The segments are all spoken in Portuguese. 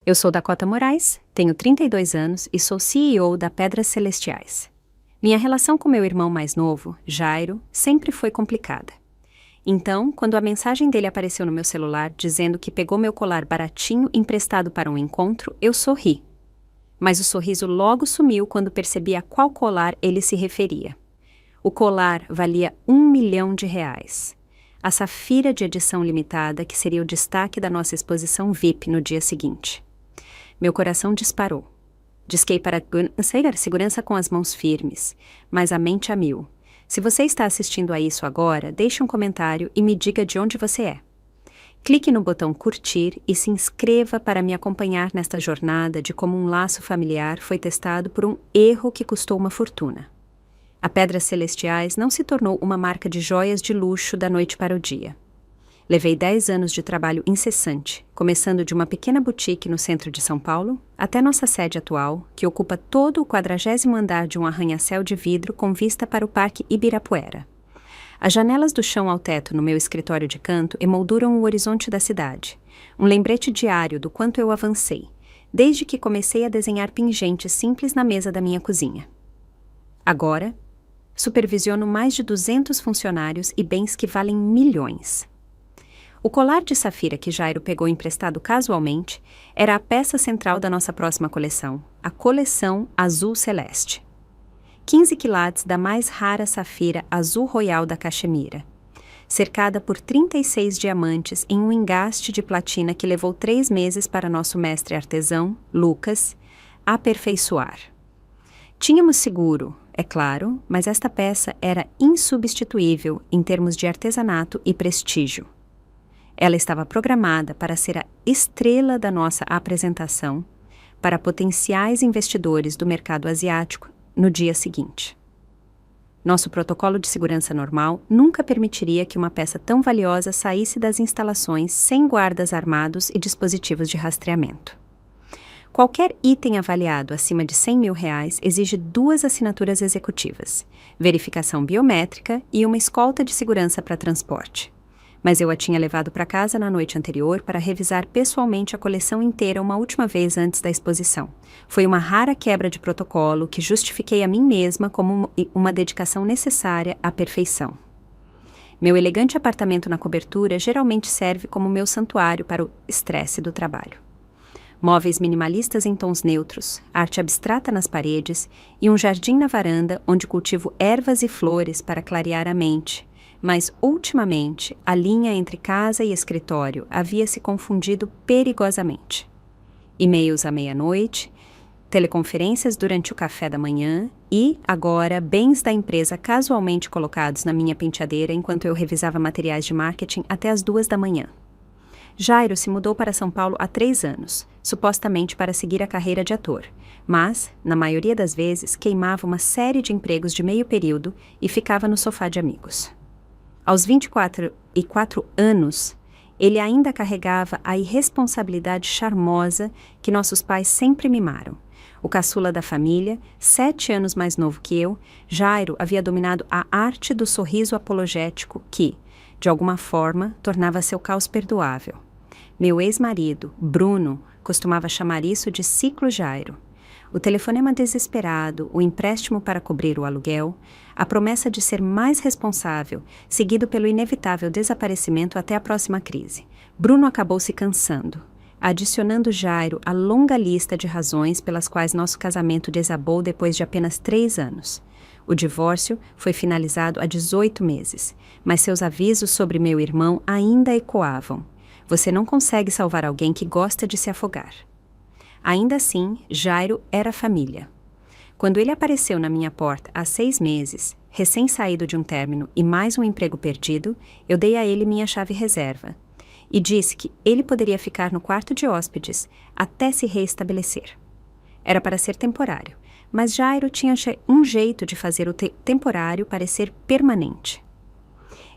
Eu sou Dakota Moraes, tenho 32 anos e sou CEO da Pedras Celestiais. Minha relação com meu irmão mais novo, Jairo, sempre foi complicada. Então, quando a mensagem dele apareceu no meu celular dizendo que pegou meu colar baratinho emprestado para um encontro, eu sorri. Mas o sorriso logo sumiu quando percebi a qual colar ele se referia. O colar valia R$1 milhão. A safira de edição limitada que seria o destaque da nossa exposição VIP no dia seguinte. Meu coração disparou. Disquei para a segurança com as mãos firmes, mas a mente a mil. Se você está assistindo a isso agora, deixe um comentário e me diga de onde você é. Clique no botão curtir e se inscreva para me acompanhar nesta jornada de como um laço familiar foi testado por um erro que custou uma fortuna. A Pedras Celestiais não se tornou uma marca de joias de luxo da noite para o dia. Levei 10 anos de trabalho incessante, começando de uma pequena boutique no centro de São Paulo, até nossa sede atual, que ocupa todo o 40º andar de um arranha-céu de vidro com vista para o Parque Ibirapuera. As janelas do chão ao teto no meu escritório de canto emolduram o horizonte da cidade, um lembrete diário do quanto eu avancei, desde que comecei a desenhar pingentes simples na mesa da minha cozinha. Agora, supervisiono mais de 200 funcionários e bens que valem milhões. O colar de safira que Jairo pegou emprestado casualmente era a peça central da nossa próxima coleção, a coleção Azul Celeste. 15 quilates da mais rara safira azul royal da Caxemira, cercada por 36 diamantes em um engaste de platina que levou 3 meses para nosso mestre artesão, Lucas, aperfeiçoar. Tínhamos seguro, é claro, mas esta peça era insubstituível em termos de artesanato e prestígio. Ela estava programada para ser a estrela da nossa apresentação para potenciais investidores do mercado asiático no dia seguinte. Nosso protocolo de segurança normal nunca permitiria que uma peça tão valiosa saísse das instalações sem guardas armados e dispositivos de rastreamento. Qualquer item avaliado acima de R$100 mil exige 2 assinaturas executivas, verificação biométrica e uma escolta de segurança para transporte. Mas eu a tinha levado para casa na noite anterior para revisar pessoalmente a coleção inteira uma última vez antes da exposição. Foi uma rara quebra de protocolo que justifiquei a mim mesma como uma dedicação necessária à perfeição. Meu elegante apartamento na cobertura geralmente serve como meu santuário para o estresse do trabalho. Móveis minimalistas em tons neutros, arte abstrata nas paredes e um jardim na varanda onde cultivo ervas e flores para clarear a mente. Mas, ultimamente, a linha entre casa e escritório havia se confundido perigosamente. E-mails à meia-noite, teleconferências durante o café da manhã e, agora, bens da empresa casualmente colocados na minha penteadeira enquanto eu revisava materiais de marketing até as 2 da manhã. Jairo se mudou para São Paulo há 3 anos, supostamente para seguir a carreira de ator, mas, na maioria das vezes, queimava uma série de empregos de meio período e ficava no sofá de amigos. Aos 24 anos, ele ainda carregava a irresponsabilidade charmosa que nossos pais sempre mimaram. O caçula da família, 7 anos mais novo que eu, Jairo havia dominado a arte do sorriso apologético que, de alguma forma, tornava seu caos perdoável. Meu ex-marido, Bruno, costumava chamar isso de ciclo Jairo. O telefonema desesperado, o empréstimo para cobrir o aluguel, a promessa de ser mais responsável, seguido pelo inevitável desaparecimento até a próxima crise. Bruno acabou se cansando, adicionando Jairo à longa lista de razões pelas quais nosso casamento desabou depois de apenas 3 anos. O divórcio foi finalizado há 18 meses, mas seus avisos sobre meu irmão ainda ecoavam. Você não consegue salvar alguém que gosta de se afogar. Ainda assim, Jairo era família. Quando ele apareceu na minha porta há 6 meses, recém-saído de um término e mais um emprego perdido, eu dei a ele minha chave reserva e disse que ele poderia ficar no quarto de hóspedes até se reestabelecer. Era para ser temporário, mas Jairo tinha um jeito de fazer o temporário parecer permanente.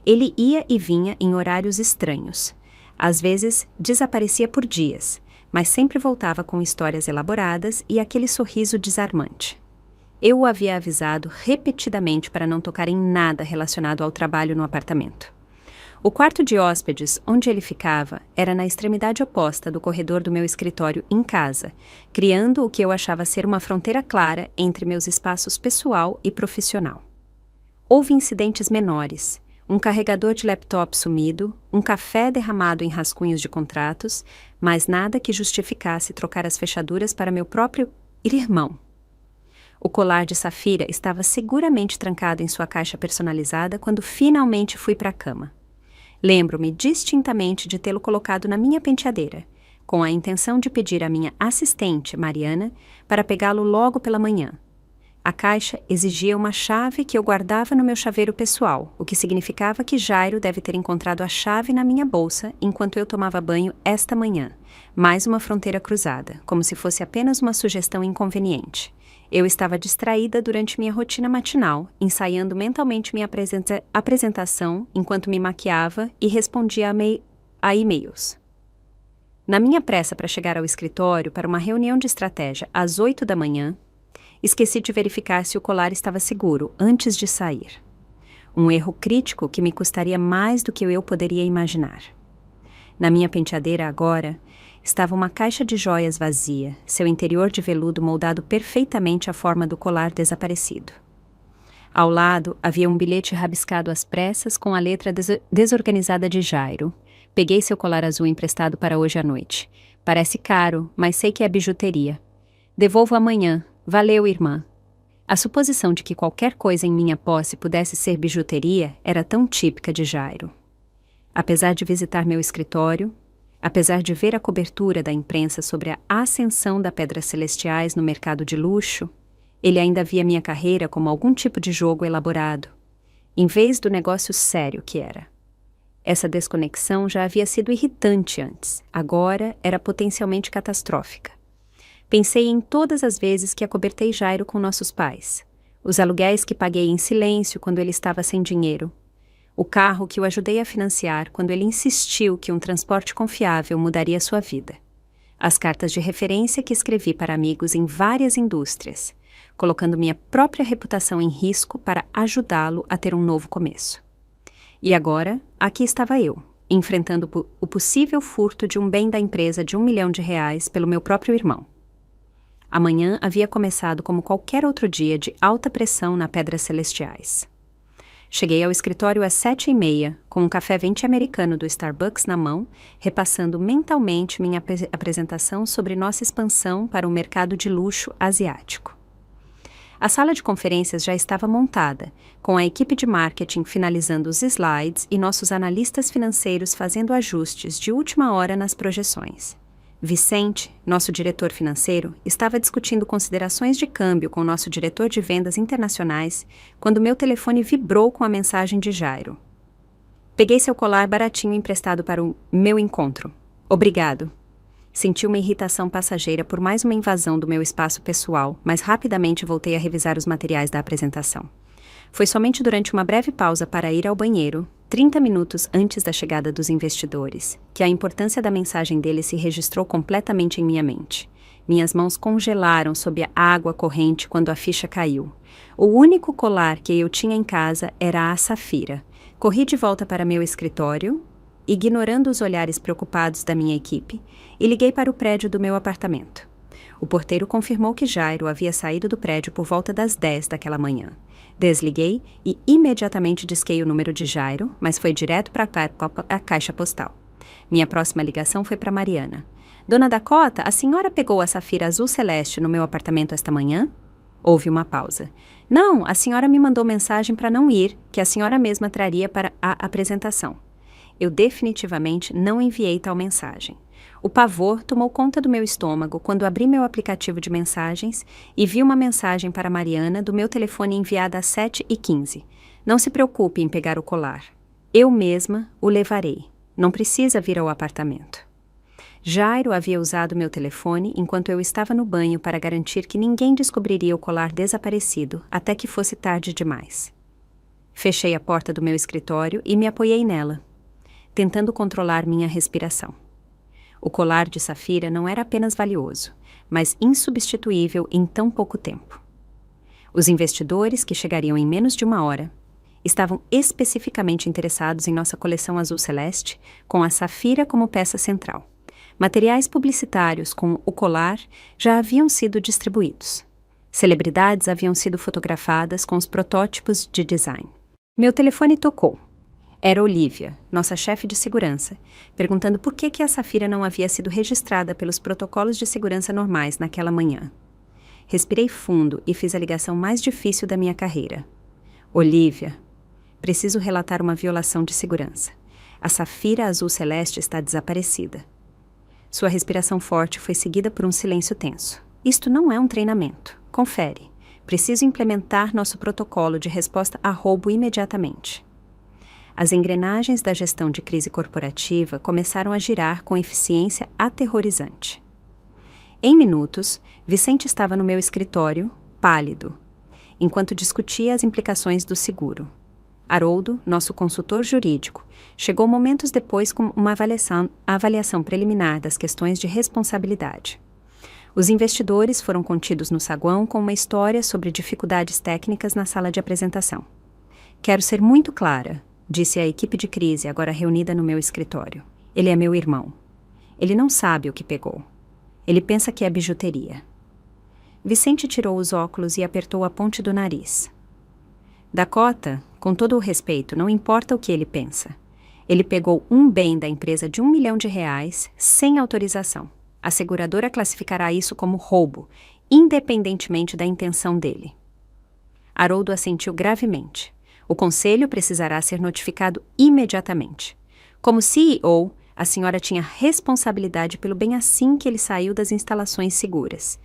Ele ia e vinha em horários estranhos. Às vezes, desaparecia por dias, mas sempre voltava com histórias elaboradas e aquele sorriso desarmante. Eu o havia avisado repetidamente para não tocar em nada relacionado ao trabalho no apartamento. O quarto de hóspedes, onde ele ficava, era na extremidade oposta do corredor do meu escritório em casa, criando o que eu achava ser uma fronteira clara entre meus espaços pessoal e profissional. Houve incidentes menores, um carregador de laptop sumido, um café derramado em rascunhos de contratos, mas nada que justificasse trocar as fechaduras para meu próprio irmão. O colar de safira estava seguramente trancado em sua caixa personalizada quando finalmente fui para a cama. Lembro-me distintamente de tê-lo colocado na minha penteadeira, com a intenção de pedir à minha assistente, Mariana, para pegá-lo logo pela manhã. A caixa exigia uma chave que eu guardava no meu chaveiro pessoal, o que significava que Jairo deve ter encontrado a chave na minha bolsa enquanto eu tomava banho esta manhã. Mais uma fronteira cruzada, como se fosse apenas uma sugestão inconveniente. Eu estava distraída durante minha rotina matinal, ensaiando mentalmente minha apresentação enquanto me maquiava e respondia a e-mails. Na minha pressa para chegar ao escritório para uma reunião de estratégia às 8 da manhã, esqueci de verificar se o colar estava seguro antes de sair. Um erro crítico que me custaria mais do que eu poderia imaginar. Na minha penteadeira agora, estava uma caixa de joias vazia, seu interior de veludo moldado perfeitamente à forma do colar desaparecido. Ao lado, havia um bilhete rabiscado às pressas com a letra desorganizada de Jairo. Peguei seu colar azul emprestado para hoje à noite. Parece caro, mas sei que é bijuteria. Devolvo amanhã. Valeu, irmã. A suposição de que qualquer coisa em minha posse pudesse ser bijuteria era tão típica de Jairo. Apesar de visitar meu escritório, apesar de ver a cobertura da imprensa sobre a ascensão da Pedras Celestiais no mercado de luxo, ele ainda via minha carreira como algum tipo de jogo elaborado, em vez do negócio sério que era. Essa desconexão já havia sido irritante antes, agora era potencialmente catastrófica. Pensei em todas as vezes que acobertei Jairo com nossos pais, os aluguéis que paguei em silêncio quando ele estava sem dinheiro, o carro que o ajudei a financiar quando ele insistiu que um transporte confiável mudaria sua vida, as cartas de referência que escrevi para amigos em várias indústrias, colocando minha própria reputação em risco para ajudá-lo a ter um novo começo. E agora, aqui estava eu, enfrentando o possível furto de um bem da empresa de R$1 milhão pelo meu próprio irmão. Amanhã havia começado como qualquer outro dia de alta pressão na Pedras Celestiais. Cheguei ao escritório às 7h30, com um café venti americano do Starbucks na mão, repassando mentalmente minha apresentação sobre nossa expansão para o mercado de luxo asiático. A sala de conferências já estava montada, com a equipe de marketing finalizando os slides e nossos analistas financeiros fazendo ajustes de última hora nas projeções. Vicente, nosso diretor financeiro, estava discutindo considerações de câmbio com nosso diretor de vendas internacionais quando meu telefone vibrou com a mensagem de Jairo. Peguei seu colar baratinho emprestado para o meu encontro. Obrigado. Senti uma irritação passageira por mais uma invasão do meu espaço pessoal, mas rapidamente voltei a revisar os materiais da apresentação. Foi somente durante uma breve pausa para ir ao banheiro, 30 minutos antes da chegada dos investidores, que a importância da mensagem dele se registrou completamente em minha mente. Minhas mãos congelaram sob a água corrente quando a ficha caiu. O único colar que eu tinha em casa era a safira. Corri de volta para meu escritório, ignorando os olhares preocupados da minha equipe, e liguei para o prédio do meu apartamento. O porteiro confirmou que Jairo havia saído do prédio por volta das 10 daquela manhã. Desliguei e imediatamente disquei o número de Jairo, mas foi direto para a caixa postal. Minha próxima ligação foi para Mariana. Dona Dakota, a senhora pegou a safira azul celeste no meu apartamento esta manhã? Houve uma pausa. Não, a senhora me mandou mensagem para não ir, que a senhora mesma traria para a apresentação. Eu definitivamente não enviei tal mensagem. O pavor tomou conta do meu estômago quando abri meu aplicativo de mensagens e vi uma mensagem para Mariana do meu telefone enviada às 7h15. Não se preocupe em pegar o colar. Eu mesma o levarei. Não precisa vir ao apartamento. Jairo havia usado meu telefone enquanto eu estava no banho para garantir que ninguém descobriria o colar desaparecido até que fosse tarde demais. Fechei a porta do meu escritório e me apoiei nela, tentando controlar minha respiração. O colar de safira não era apenas valioso, mas insubstituível em tão pouco tempo. Os investidores, que chegariam em menos de uma hora, Estavam especificamente interessados em nossa coleção azul celeste, com a safira como peça central. Materiais publicitários com o colar já haviam sido distribuídos. Celebridades haviam sido fotografadas com os protótipos de design. Meu telefone tocou. Era Olivia, nossa chefe de segurança, perguntando por que a safira não havia sido registrada pelos protocolos de segurança normais naquela manhã. Respirei fundo e fiz a ligação mais difícil da minha carreira. Olivia, preciso relatar uma violação de segurança. A safira azul celeste está desaparecida. Sua respiração forte foi seguida por um silêncio tenso. Isto não é um treinamento. Confere. Preciso implementar nosso protocolo de resposta a roubo imediatamente. As engrenagens da gestão de crise corporativa começaram a girar com eficiência aterrorizante. Em minutos, Vicente estava no meu escritório, pálido, enquanto discutia as implicações do seguro. Haroldo, nosso consultor jurídico, chegou momentos depois com uma avaliação preliminar das questões de responsabilidade. Os investidores foram contidos no saguão com uma história sobre dificuldades técnicas na sala de apresentação. Quero ser muito clara, disse a equipe de crise agora reunida no meu escritório. Ele é meu irmão. Ele não sabe o que pegou. Ele pensa que é bijuteria. Vicente tirou os óculos e apertou a ponte do nariz. Dakota, com todo o respeito, não importa o que ele pensa. Ele pegou um bem da empresa de R$1 milhão sem autorização. A seguradora classificará isso como roubo, independentemente da intenção dele. Haroldo assentiu gravemente. O conselho precisará ser notificado imediatamente. Como CEO, a senhora tinha responsabilidade pelo bem assim que ele saiu das instalações seguras.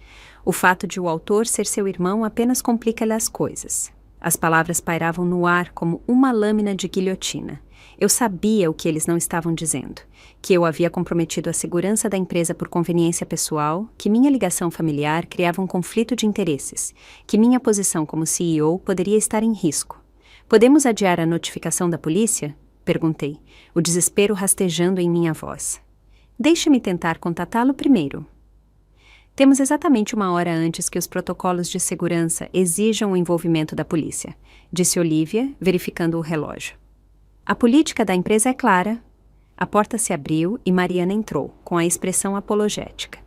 O fato de o autor ser seu irmão apenas complica-lhe as coisas. As palavras pairavam no ar como uma lâmina de guilhotina. Eu sabia o que eles não estavam dizendo. Que eu havia comprometido a segurança da empresa por conveniência pessoal, que minha ligação familiar criava um conflito de interesses, que minha posição como CEO poderia estar em risco. Podemos adiar a notificação da polícia? Perguntei, o desespero rastejando em minha voz. Deixe-me tentar contatá-lo primeiro. Temos exatamente 1 hora antes que os protocolos de segurança exijam o envolvimento da polícia, disse Olivia, verificando o relógio. A política da empresa é clara. A porta se abriu e Mariana entrou, com a expressão apologética.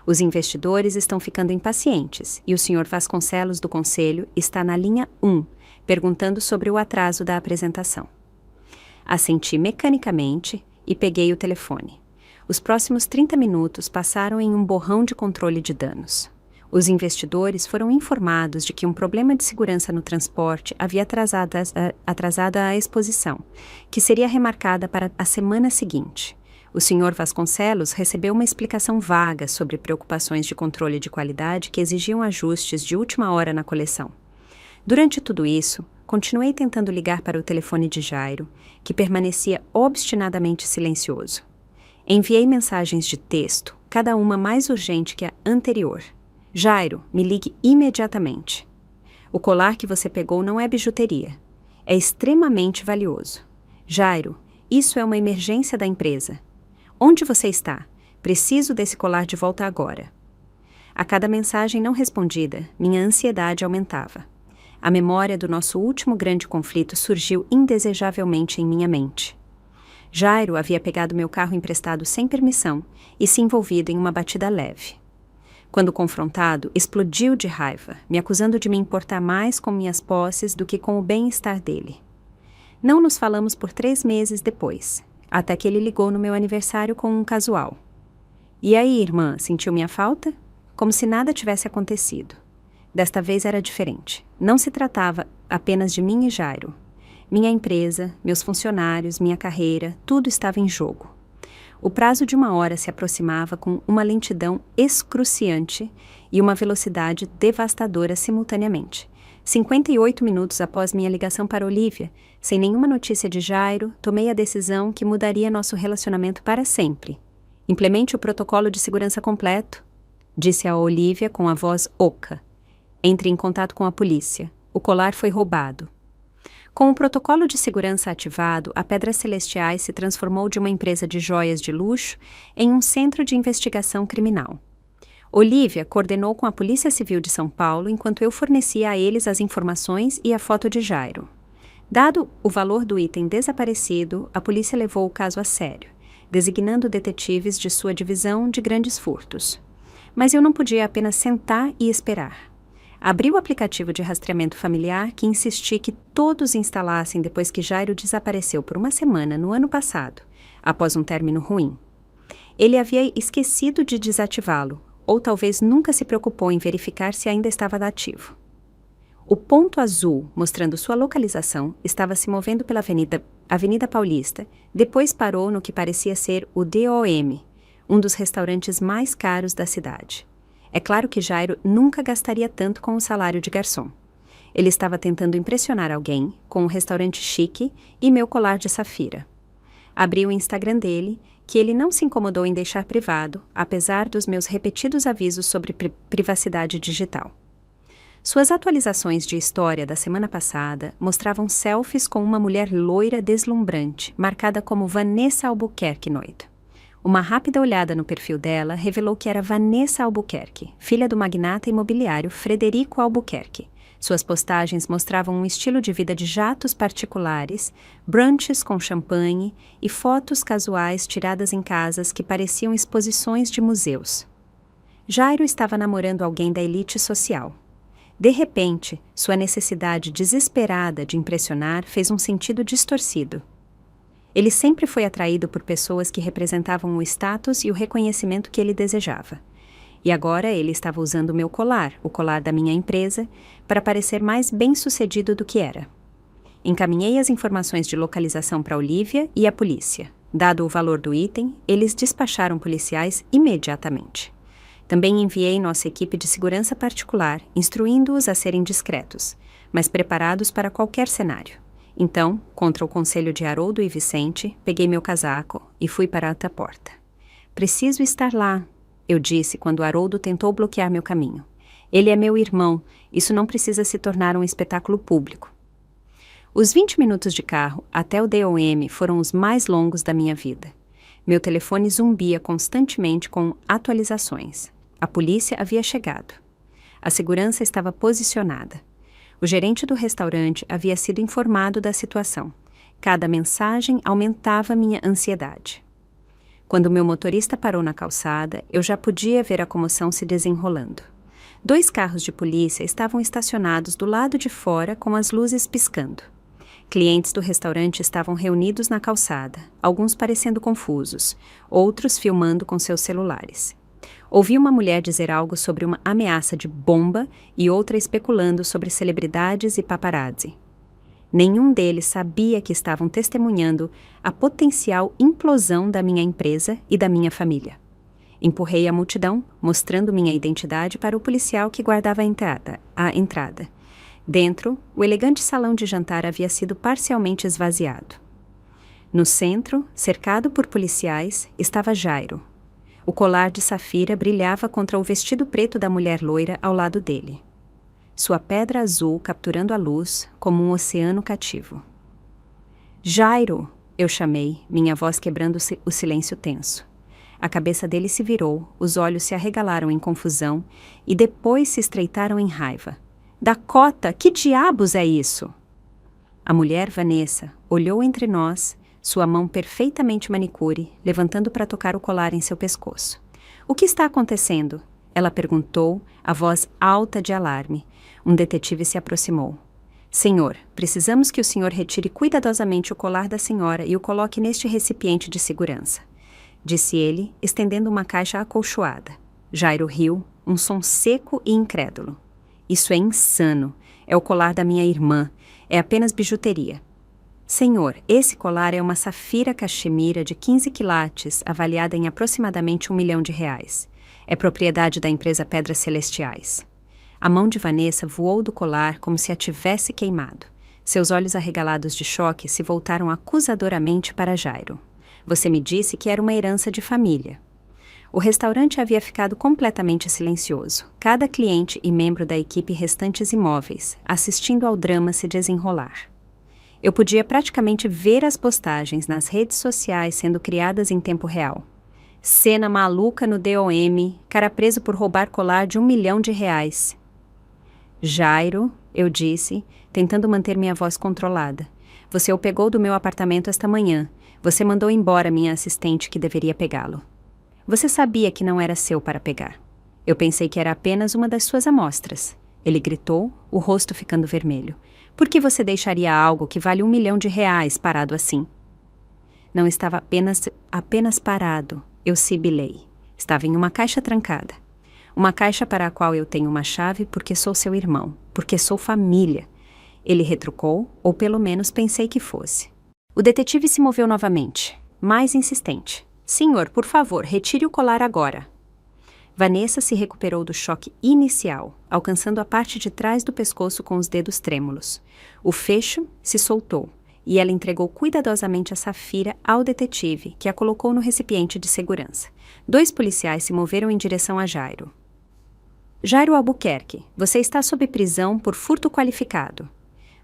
Os investidores estão ficando impacientes e o Sr. Vasconcelos do Conselho está na linha 1, perguntando sobre o atraso da apresentação. Assenti mecanicamente e peguei o telefone. Os próximos 30 minutos passaram em um borrão de controle de danos. Os investidores foram informados de que um problema de segurança no transporte havia atrasado a exposição, que seria remarcada para a semana seguinte. O Sr. Vasconcelos recebeu uma explicação vaga sobre preocupações de controle de qualidade que exigiam ajustes de última hora na coleção. Durante tudo isso, continuei tentando ligar para o telefone de Jairo, que permanecia obstinadamente silencioso. Enviei mensagens de texto, cada uma mais urgente que a anterior. Jairo, me ligue imediatamente. O colar que você pegou não é bijuteria. É extremamente valioso. Jairo, isso é uma emergência da empresa. Onde você está? Preciso desse colar de volta agora. A cada mensagem não respondida, minha ansiedade aumentava. A memória do nosso último grande conflito surgiu indesejavelmente em minha mente. Jairo havia pegado meu carro emprestado sem permissão e se envolvido em uma batida leve. Quando confrontado, explodiu de raiva, me acusando de me importar mais com minhas posses do que com o bem-estar dele. Não nos falamos por 3 meses depois, até que ele ligou no meu aniversário com um casual. E aí, irmã, sentiu minha falta? Como se nada tivesse acontecido. Desta vez era diferente. Não se tratava apenas de mim e Jairo. Minha empresa, meus funcionários, minha carreira, tudo estava em jogo. O prazo de 1 hora se aproximava com uma lentidão excruciante e uma velocidade devastadora simultaneamente. 58 minutos após minha ligação para Olivia, sem nenhuma notícia de Jairo, tomei a decisão que mudaria nosso relacionamento para sempre. Implemente o protocolo de segurança completo, disse a Olivia com a voz oca. Entre em contato com a polícia. O colar foi roubado. Com o protocolo de segurança ativado, a Pedras Celestiais se transformou de uma empresa de joias de luxo em um centro de investigação criminal. Olivia coordenou com a Polícia Civil de São Paulo enquanto eu fornecia a eles as informações e a foto de Jairo. Dado o valor do item desaparecido, a polícia levou o caso a sério, designando detetives de sua divisão de grandes furtos. Mas eu não podia apenas sentar e esperar. Abri o aplicativo de rastreamento familiar que insisti que todos instalassem depois que Jairo desapareceu por uma semana no ano passado, após um término ruim. Ele havia esquecido de desativá-lo, ou talvez nunca se preocupou em verificar se ainda estava ativo. O ponto azul, mostrando sua localização, estava se movendo pela Avenida Paulista, depois parou no que parecia ser o DOM, um dos restaurantes mais caros da cidade. É claro que Jairo nunca gastaria tanto com o salário de garçom. Ele estava tentando impressionar alguém com um restaurante chique e meu colar de safira. Abri o Instagram dele, que ele não se incomodou em deixar privado, apesar dos meus repetidos avisos sobre privacidade digital. Suas atualizações de história da semana passada mostravam selfies com uma mulher loira deslumbrante, marcada como Vanessa Albuquerque Noito. Uma rápida olhada no perfil dela revelou que era Vanessa Albuquerque, filha do magnata imobiliário Frederico Albuquerque. Suas postagens mostravam um estilo de vida de jatos particulares, brunches com champanhe e fotos casuais tiradas em casas que pareciam exposições de museus. Jairo estava namorando alguém da elite social. De repente, sua necessidade desesperada de impressionar fez um sentido distorcido. Ele sempre foi atraído por pessoas que representavam o status e o reconhecimento que ele desejava. E agora ele estava usando o meu colar, o colar da minha empresa, para parecer mais bem-sucedido do que era. Encaminhei as informações de localização para Olivia e a polícia. Dado o valor do item, eles despacharam policiais imediatamente. Também enviei nossa equipe de segurança particular, instruindo-os a serem discretos, mas preparados para qualquer cenário. Então, contra o conselho de Haroldo e Vicente, peguei meu casaco e fui para a porta. Preciso estar lá, eu disse quando Haroldo tentou bloquear meu caminho. Ele é meu irmão, isso não precisa se tornar um espetáculo público. Os 20 minutos de carro até o DOM foram os mais longos da minha vida. Meu telefone zumbia constantemente com atualizações. A polícia havia chegado. A segurança estava posicionada. O gerente do restaurante havia sido informado da situação. Cada mensagem aumentava minha ansiedade. Quando meu motorista parou na calçada, eu já podia ver a comoção se desenrolando. 2 carros de polícia estavam estacionados do lado de fora com as luzes piscando. Clientes do restaurante estavam reunidos na calçada, alguns parecendo confusos, outros filmando com seus celulares. Ouvi uma mulher dizer algo sobre uma ameaça de bomba e outra especulando sobre celebridades e paparazzi. Nenhum deles sabia que estavam testemunhando a potencial implosão da minha empresa e da minha família. Empurrei a multidão, mostrando minha identidade para o policial que guardava a entrada. Dentro, o elegante salão de jantar havia sido parcialmente esvaziado. No centro, cercado por policiais, estava Jairo. O colar de safira brilhava contra o vestido preto da mulher loira ao lado dele. Sua pedra azul capturando a luz como um oceano cativo. Jairo! Eu chamei, minha voz quebrando o silêncio tenso. A cabeça dele se virou, os olhos se arregalaram em confusão e depois se estreitaram em raiva. Dakota, que diabos é isso? A mulher, Vanessa, olhou entre nós, sua mão perfeitamente manicure, levantando para tocar o colar em seu pescoço. O que está acontecendo? Ela perguntou, a voz alta de alarme. Um detetive se aproximou. Senhor, precisamos que o senhor retire cuidadosamente o colar da senhora e o coloque neste recipiente de segurança, disse ele, estendendo uma caixa acolchoada. Jairo riu, um som seco e incrédulo. Isso é insano. É o colar da minha irmã. É apenas bijuteria. Senhor, esse colar é uma safira caxemira de 15 quilates, avaliada em aproximadamente R$1 milhão. É propriedade da empresa Pedras Celestiais. A mão de Vanessa voou do colar como se a tivesse queimado. Seus olhos arregalados de choque se voltaram acusadoramente para Jairo. Você me disse que era uma herança de família. O restaurante havia ficado completamente silencioso, cada cliente e membro da equipe restantes imóveis, assistindo ao drama se desenrolar. Eu podia praticamente ver as postagens nas redes sociais sendo criadas em tempo real. Cena maluca no DOM, cara preso por roubar colar de R$1 milhão. Jairo, eu disse, tentando manter minha voz controlada, Você o pegou do meu apartamento esta manhã. Você mandou embora minha assistente que deveria pegá-lo. Você sabia que não era seu para pegar. Eu pensei que era apenas uma das suas amostras. Ele gritou, o rosto ficando vermelho. Por que você deixaria algo que vale R$1 milhão parado assim? Não estava apenas parado, eu sibilei. Estava em uma caixa trancada. Uma caixa para a qual eu tenho uma chave porque sou seu irmão, porque sou família. Ele retrucou, ou pelo menos pensei que fosse. O detetive se moveu novamente, mais insistente. Senhor, por favor, retire o colar agora. Vanessa se recuperou do choque inicial, alcançando a parte de trás do pescoço com os dedos trêmulos. O fecho se soltou, e ela entregou cuidadosamente a Safira ao detetive, que a colocou no recipiente de segurança. 2 policiais se moveram em direção a Jairo. Jairo Albuquerque, você está sob prisão por furto qualificado.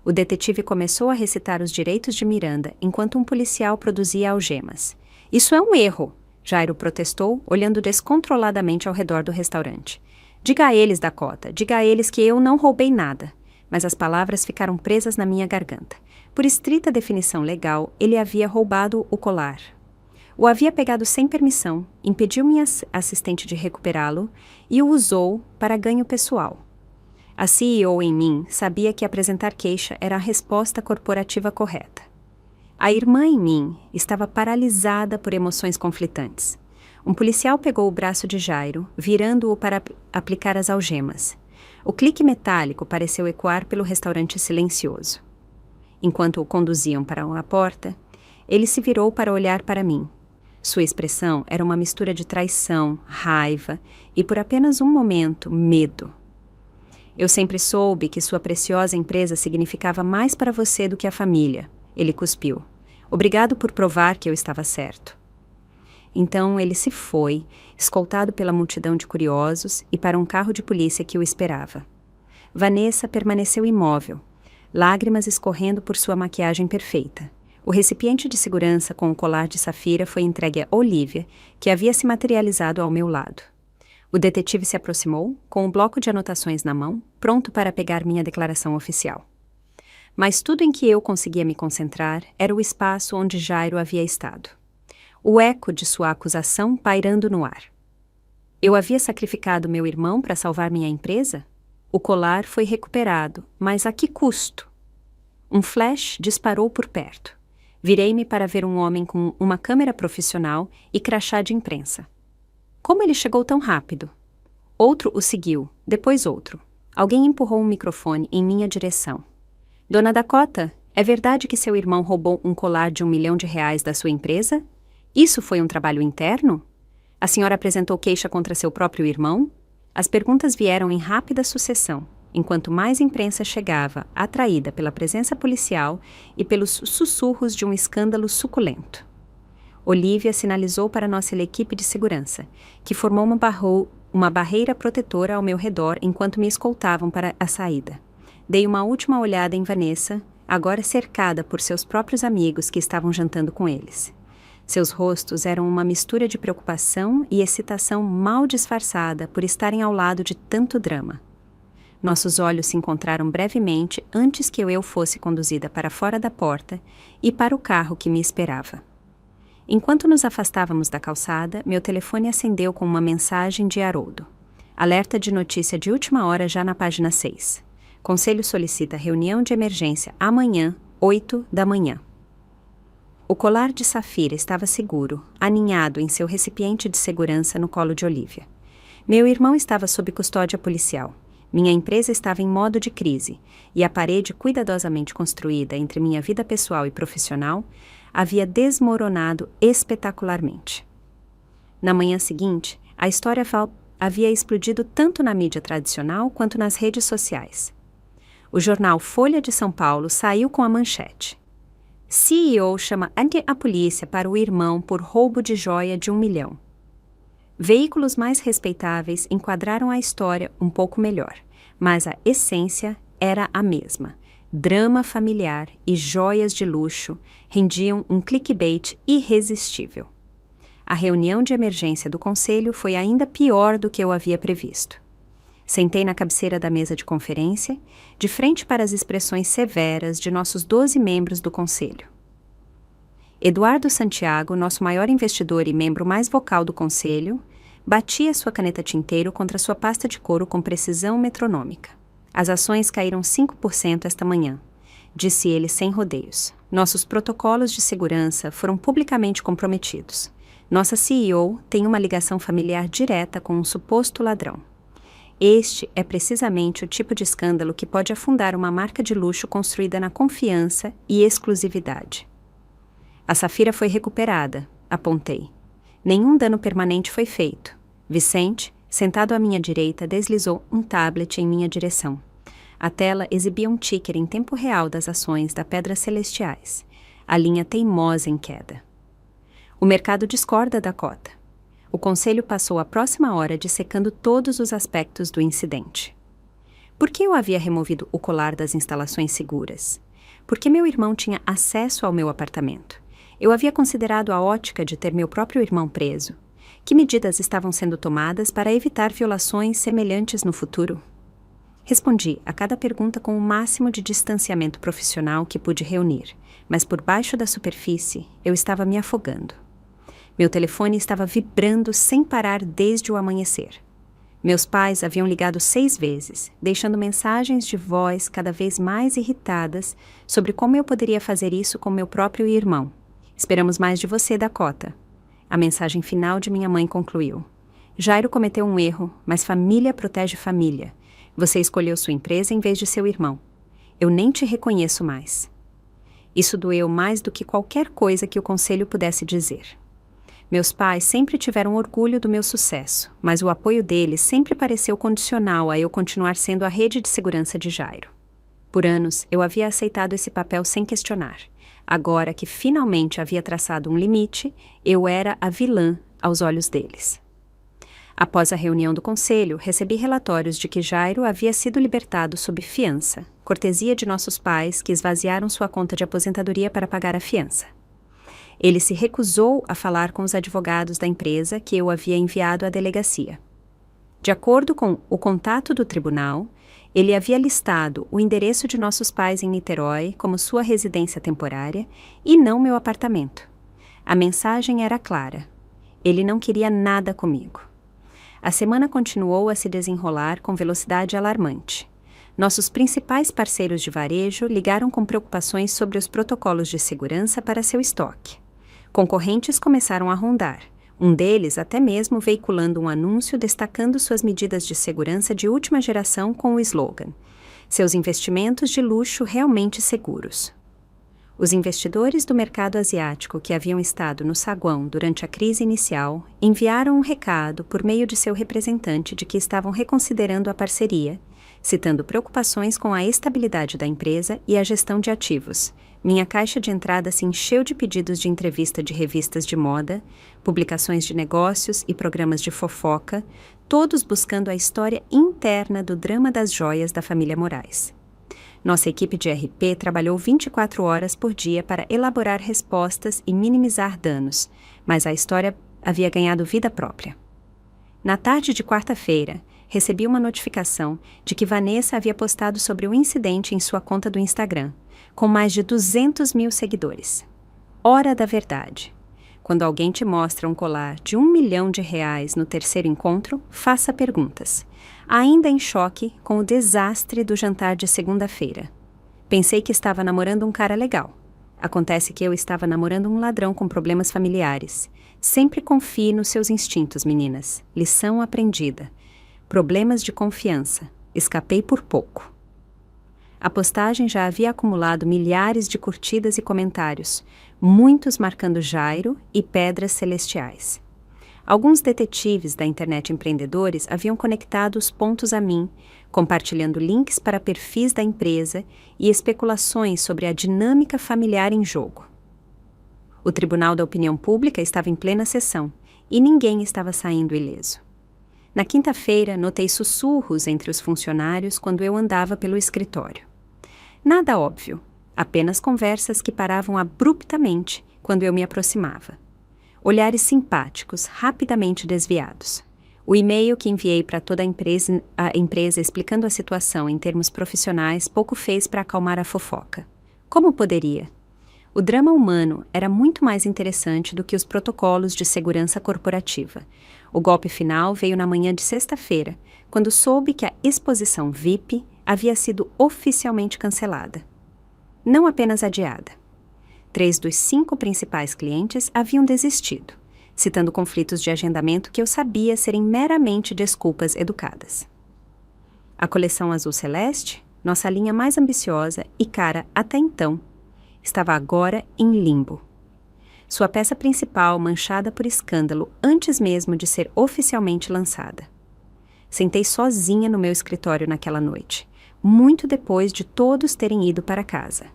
O detetive começou a recitar os direitos de Miranda, enquanto um policial produzia algemas. Isso é um erro, Jairo protestou, olhando descontroladamente ao redor do restaurante. Diga a eles, Dakota, diga a eles que eu não roubei nada. Mas as palavras ficaram presas na minha garganta. Por estrita definição legal, ele havia roubado o colar. O havia pegado sem permissão, impediu minha assistente de recuperá-lo e o usou para ganho pessoal. A CEO em mim sabia que apresentar queixa era a resposta corporativa correta. A irmã em mim estava paralisada por emoções conflitantes. Um policial pegou o braço de Jairo, virando-o para aplicar as algemas. O clique metálico pareceu ecoar pelo restaurante silencioso. Enquanto o conduziam para a porta, ele se virou para olhar para mim. Sua expressão era uma mistura de traição, raiva e, por apenas um momento, medo. Eu sempre soube que sua preciosa empresa significava mais para você do que a família. Ele cuspiu. Obrigado por provar que eu estava certo. Então ele se foi, escoltado pela multidão de curiosos e para um carro de polícia que o esperava. Vanessa permaneceu imóvel, lágrimas escorrendo por sua maquiagem perfeita. O recipiente de segurança com o colar de Safira foi entregue a Olivia, que havia se materializado ao meu lado. O detetive se aproximou, com um bloco de anotações na mão, pronto para pegar minha declaração oficial. Mas tudo em que eu conseguia me concentrar era o espaço onde Jairo havia estado. O eco de sua acusação pairando no ar. Eu havia sacrificado meu irmão para salvar minha empresa? O colar foi recuperado, mas a que custo? Um flash disparou por perto. Virei-me para ver um homem com uma câmera profissional e crachá de imprensa. Como ele chegou tão rápido? Outro o seguiu, depois outro. Alguém empurrou um microfone em minha direção. Dona Dakota, é verdade que seu irmão roubou um colar de R$1 milhão da sua empresa? Isso foi um trabalho interno? A senhora apresentou queixa contra seu próprio irmão? As perguntas vieram em rápida sucessão, enquanto mais imprensa chegava, atraída pela presença policial e pelos sussurros de um escândalo suculento. Olivia sinalizou para nossa equipe de segurança, que formou uma barreira protetora ao meu redor enquanto me escoltavam para a saída. Dei uma última olhada em Vanessa, agora cercada por seus próprios amigos que estavam jantando com eles. Seus rostos eram uma mistura de preocupação e excitação mal disfarçada por estarem ao lado de tanto drama. Nossos olhos se encontraram brevemente antes que eu fosse conduzida para fora da porta e para o carro que me esperava. Enquanto nos afastávamos da calçada, meu telefone acendeu com uma mensagem de Haroldo. Alerta de notícia de última hora já na página 6. Conselho solicita reunião de emergência amanhã, 8 da manhã. O colar de Safira estava seguro, aninhado em seu recipiente de segurança no colo de Olivia. Meu irmão estava sob custódia policial. Minha empresa estava em modo de crise, e a parede cuidadosamente construída entre minha vida pessoal e profissional havia desmoronado espetacularmente. Na manhã seguinte, a história havia explodido tanto na mídia tradicional quanto nas redes sociais. O jornal Folha de São Paulo saiu com a manchete: CEO chama a polícia para o irmão por roubo de joia de R$1 milhão. Veículos mais respeitáveis enquadraram a história um pouco melhor, mas a essência era a mesma. Drama familiar e joias de luxo rendiam um clickbait irresistível. A reunião de emergência do conselho foi ainda pior do que eu havia previsto. Sentei na cabeceira da mesa de conferência, de frente para as expressões severas de nossos 12 membros do conselho. Eduardo Santiago, nosso maior investidor e membro mais vocal do conselho, batia sua caneta tinteiro contra sua pasta de couro com precisão metronômica. As ações caíram 5% esta manhã, disse ele sem rodeios. Nossos protocolos de segurança foram publicamente comprometidos. Nossa CEO tem uma ligação familiar direta com um suposto ladrão. Este é precisamente o tipo de escândalo que pode afundar uma marca de luxo construída na confiança e exclusividade. A Safira foi recuperada, apontei. Nenhum dano permanente foi feito. Vicente, sentado à minha direita, deslizou um tablet em minha direção. A tela exibia um ticker em tempo real das ações da Pedras Celestiais, a linha teimosa em queda. O mercado discorda da cota. O conselho passou a próxima hora dissecando todos os aspectos do incidente. Por que eu havia removido o colar das instalações seguras? Porque meu irmão tinha acesso ao meu apartamento. Eu havia considerado a ótica de ter meu próprio irmão preso. Que medidas estavam sendo tomadas para evitar violações semelhantes no futuro? Respondi a cada pergunta com o máximo de distanciamento profissional que pude reunir, mas por baixo da superfície eu estava me afogando. Meu telefone estava vibrando sem parar desde o amanhecer. Meus pais haviam ligado 6 vezes, deixando mensagens de voz cada vez mais irritadas sobre como eu poderia fazer isso com meu próprio irmão. Esperamos mais de você, Dakota. A mensagem final de minha mãe concluiu. Jairo cometeu um erro, mas família protege família. Você escolheu sua empresa em vez de seu irmão. Eu nem te reconheço mais. Isso doeu mais do que qualquer coisa que o conselho pudesse dizer. Meus pais sempre tiveram orgulho do meu sucesso, mas o apoio deles sempre pareceu condicional a eu continuar sendo a rede de segurança de Jairo. Por anos, eu havia aceitado esse papel sem questionar. Agora que finalmente havia traçado um limite, eu era a vilã aos olhos deles. Após a reunião do conselho, recebi relatórios de que Jairo havia sido libertado sob fiança, cortesia de nossos pais que esvaziaram sua conta de aposentadoria para pagar a fiança. Ele se recusou a falar com os advogados da empresa que eu havia enviado à delegacia. De acordo com o contato do tribunal, ele havia listado o endereço de nossos pais em Niterói como sua residência temporária e não meu apartamento. A mensagem era clara. Ele não queria nada comigo. A semana continuou a se desenrolar com velocidade alarmante. Nossos principais parceiros de varejo ligaram com preocupações sobre os protocolos de segurança para seu estoque. Concorrentes começaram a rondar, um deles até mesmo veiculando um anúncio destacando suas medidas de segurança de última geração com o slogan: seus investimentos de luxo realmente seguros. Os investidores do mercado asiático que haviam estado no saguão durante a crise inicial enviaram um recado por meio de seu representante de que estavam reconsiderando a parceria, citando preocupações com a estabilidade da empresa e a gestão de ativos. Minha caixa de entrada se encheu de pedidos de entrevista de revistas de moda, publicações de negócios e programas de fofoca, todos buscando a história interna do drama das joias da família Moraes. Nossa equipe de RP trabalhou 24 horas por dia para elaborar respostas e minimizar danos, mas a história havia ganhado vida própria. Na tarde de quarta-feira, recebi uma notificação de que Vanessa havia postado sobre o incidente em sua conta do Instagram, com mais de 200 mil seguidores. Hora da verdade. Quando alguém te mostra um colar de R$1 milhão no terceiro encontro, faça perguntas. Ainda em choque com o desastre do jantar de segunda-feira. Pensei que estava namorando um cara legal. Acontece que eu estava namorando um ladrão com problemas familiares. Sempre confie nos seus instintos, meninas. Lição aprendida. Problemas de confiança. Escapei por pouco. A postagem já havia acumulado milhares de curtidas e comentários, muitos marcando Jairo e Pedras Celestiais. Alguns detetives da internet empreendedores haviam conectado os pontos a mim, compartilhando links para perfis da empresa e especulações sobre a dinâmica familiar em jogo. O Tribunal da Opinião Pública estava em plena sessão e ninguém estava saindo ileso. Na quinta-feira, notei sussurros entre os funcionários quando eu andava pelo escritório. Nada óbvio, apenas conversas que paravam abruptamente quando eu me aproximava. Olhares simpáticos, rapidamente desviados. O e-mail que enviei para toda a empresa explicando a situação em termos profissionais pouco fez para acalmar a fofoca. Como poderia? O drama humano era muito mais interessante do que os protocolos de segurança corporativa. O golpe final veio na manhã de sexta-feira, quando soube que a exposição VIP havia sido oficialmente cancelada. Não apenas adiada. 3 dos 5 principais clientes haviam desistido, citando conflitos de agendamento que eu sabia serem meramente desculpas educadas. A coleção azul celeste, nossa linha mais ambiciosa e cara até então, estava agora em limbo. Sua peça principal manchada por escândalo antes mesmo de ser oficialmente lançada. Sentei sozinha no meu escritório naquela noite, muito depois de todos terem ido para casa.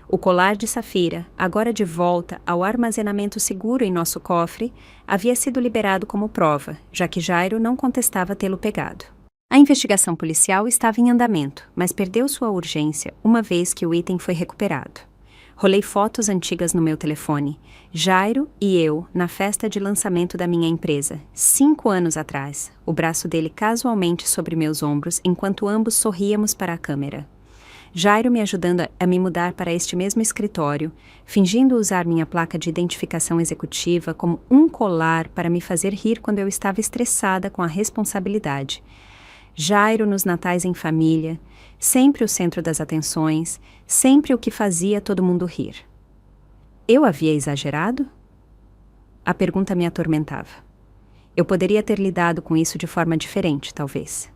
O colar de safira, agora de volta ao armazenamento seguro em nosso cofre, havia sido liberado como prova, já que Jairo não contestava tê-lo pegado. A investigação policial estava em andamento, mas perdeu sua urgência uma vez que o item foi recuperado. Rolei fotos antigas no meu telefone. Jairo e eu, na festa de lançamento da minha empresa, 5 anos atrás, o braço dele casualmente sobre meus ombros, enquanto ambos sorríamos para a câmera. Jairo me ajudando a me mudar para este mesmo escritório, fingindo usar minha placa de identificação executiva como um colar para me fazer rir quando eu estava estressada com a responsabilidade. Jairo nos natais em família, sempre o centro das atenções, sempre o que fazia todo mundo rir. Eu havia exagerado? A pergunta me atormentava. Eu poderia ter lidado com isso de forma diferente, talvez.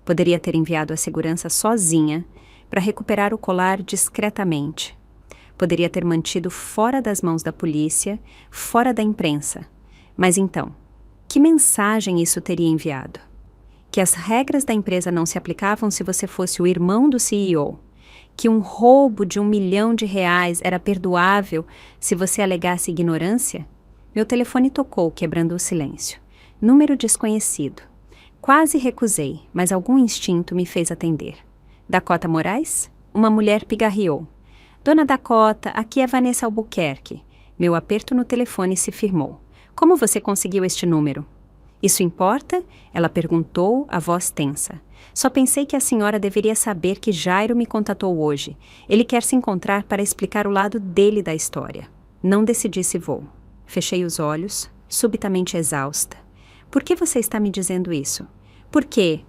Poderia ter enviado a segurança sozinha para recuperar o colar discretamente. Poderia ter mantido fora das mãos da polícia, fora da imprensa. Mas então, que mensagem isso teria enviado? Que as regras da empresa não se aplicavam se você fosse o irmão do CEO, que um roubo de R$1 milhão era perdoável se você alegasse ignorância? Meu telefone tocou, quebrando o silêncio. Número desconhecido. Quase recusei, mas algum instinto me fez atender. Dakota Moraes? Uma mulher pigarreou. Dona Dakota, aqui é Vanessa Albuquerque. Meu aperto no telefone se firmou. Como você conseguiu este número? Isso importa? Ela perguntou, a voz tensa. Só pensei que a senhora deveria saber que Jairo me contatou hoje. Ele quer se encontrar para explicar o lado dele da história. Não decidi se vou. Fechei os olhos, subitamente exausta. Por que você está me dizendo isso? Por quê?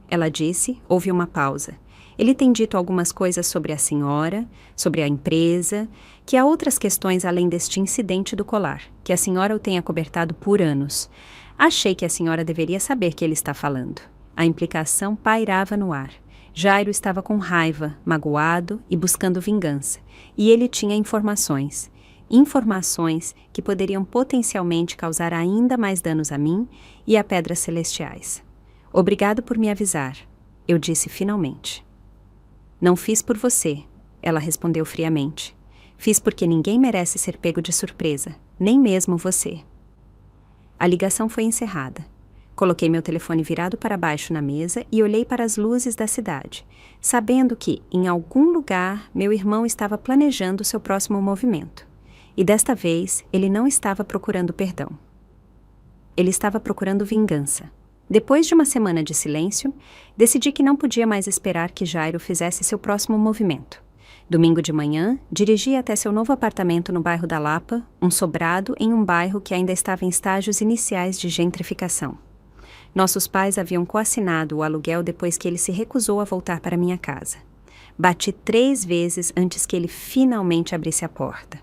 Ela disse, houve uma pausa. Ele tem dito algumas coisas sobre a senhora, sobre a empresa, que há outras questões além deste incidente do colar, que a senhora o tenha cobertado por anos. Achei que a senhora deveria saber que ele está falando. A implicação pairava no ar. Jairo estava com raiva, magoado e buscando vingança. E ele tinha informações. Informações que poderiam potencialmente causar ainda mais danos a mim e a Pedras Celestiais. Obrigado por me avisar, eu disse finalmente. Não fiz por você, ela respondeu friamente. Fiz porque ninguém merece ser pego de surpresa, nem mesmo você. A ligação foi encerrada. Coloquei meu telefone virado para baixo na mesa e olhei para as luzes da cidade, sabendo que, em algum lugar, meu irmão estava planejando seu próximo movimento. E desta vez, ele não estava procurando perdão. Ele estava procurando vingança. Depois de uma semana de silêncio, decidi que não podia mais esperar que Jairo fizesse seu próximo movimento. Domingo de manhã, dirigi até seu novo apartamento no bairro da Lapa, um sobrado em um bairro que ainda estava em estágios iniciais de gentrificação. Nossos pais haviam coassinado o aluguel depois que ele se recusou a voltar para minha casa. Bati 3 vezes antes que ele finalmente abrisse a porta.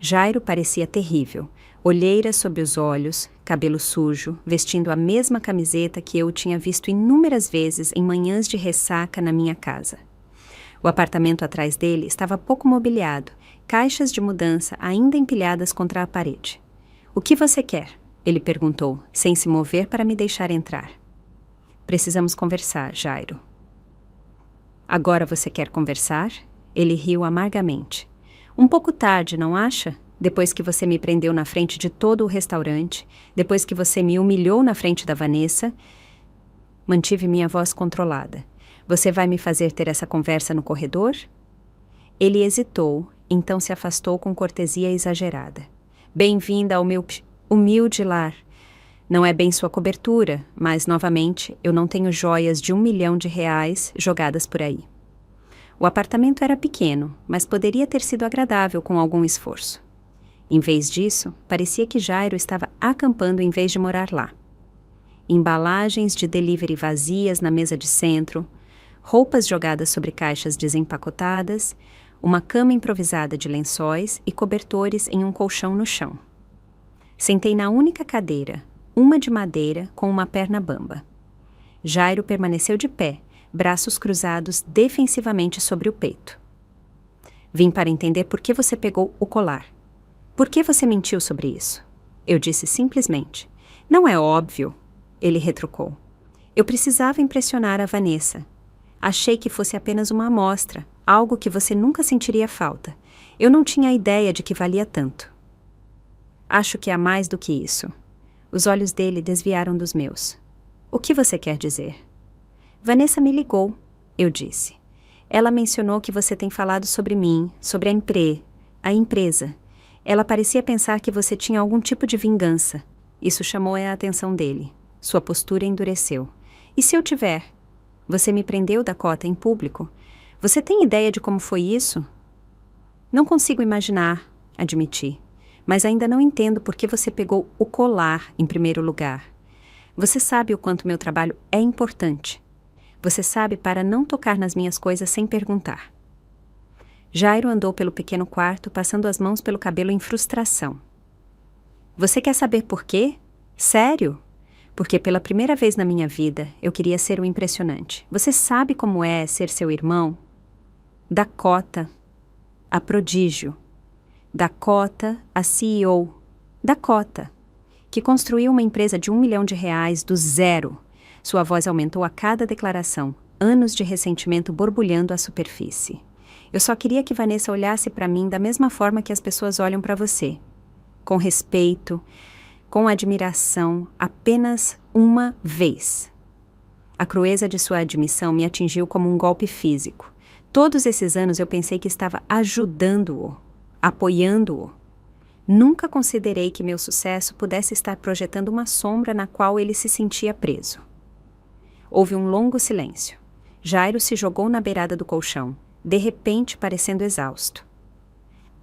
Jairo parecia terrível, olheiras sob os olhos, cabelo sujo, vestindo a mesma camiseta que eu tinha visto inúmeras vezes em manhãs de ressaca na minha casa. O apartamento atrás dele estava pouco mobiliado, caixas de mudança ainda empilhadas contra a parede. "O que você quer?" ele perguntou, sem se mover para me deixar entrar. "Precisamos conversar, Jairo." "Agora você quer conversar?" Ele riu amargamente. "Um pouco tarde, não acha? Depois que você me prendeu na frente de todo o restaurante, depois que você me humilhou na frente da Vanessa." Mantive minha voz controlada. "Você vai me fazer ter essa conversa no corredor?" Ele hesitou, então se afastou com cortesia exagerada. "Bem-vinda ao meu humilde lar. Não é bem sua cobertura, mas, novamente, eu não tenho joias de R$1 milhão jogadas por aí. O apartamento era pequeno, mas poderia ter sido agradável com algum esforço. Em vez disso, parecia que Jairo estava acampando em vez de morar lá. Embalagens de delivery vazias na mesa de centro, roupas jogadas sobre caixas desempacotadas, uma cama improvisada de lençóis e cobertores em um colchão no chão. Sentei na única cadeira, uma de madeira com uma perna bamba. Jairo permaneceu de pé, braços cruzados defensivamente sobre o peito. Vim para entender por que você pegou o colar. Por que você mentiu sobre isso? Eu disse simplesmente. Não é óbvio, ele retrucou. Eu precisava impressionar a Vanessa. Achei que fosse apenas uma amostra, algo que você nunca sentiria falta. Eu não tinha ideia de que valia tanto. Acho que há mais do que isso. Os olhos dele desviaram dos meus. O que você quer dizer? Vanessa me ligou, eu disse. Ela mencionou que você tem falado sobre mim, sobre a empresa. Ela parecia pensar que você tinha algum tipo de vingança. Isso chamou a atenção dele. Sua postura endureceu. E se eu tiver? Você me prendeu, Dakota, em público. Você tem ideia de como foi isso? Não consigo imaginar, admiti. Mas ainda não entendo por que você pegou o colar em primeiro lugar. Você sabe o quanto meu trabalho é importante. Você sabe para não tocar nas minhas coisas sem perguntar. Jairo andou pelo pequeno quarto, passando as mãos pelo cabelo em frustração. Você quer saber por quê? Sério? Porque pela primeira vez na minha vida, eu queria ser o impressionante. Você sabe como é ser seu irmão? Dakota, a prodígio. Dakota, a CEO. Dakota, que construiu uma empresa de R$1 milhão do zero. Sua voz aumentou a cada declaração, anos de ressentimento borbulhando à superfície. Eu só queria que Vanessa olhasse para mim da mesma forma que as pessoas olham para você. Com respeito, com admiração, apenas uma vez. A crueza de sua admissão me atingiu como um golpe físico. Todos esses anos eu pensei que estava ajudando-o, apoiando-o. Nunca considerei que meu sucesso pudesse estar projetando uma sombra na qual ele se sentia preso. Houve um longo silêncio. Jairo se jogou na beirada do colchão, de repente parecendo exausto.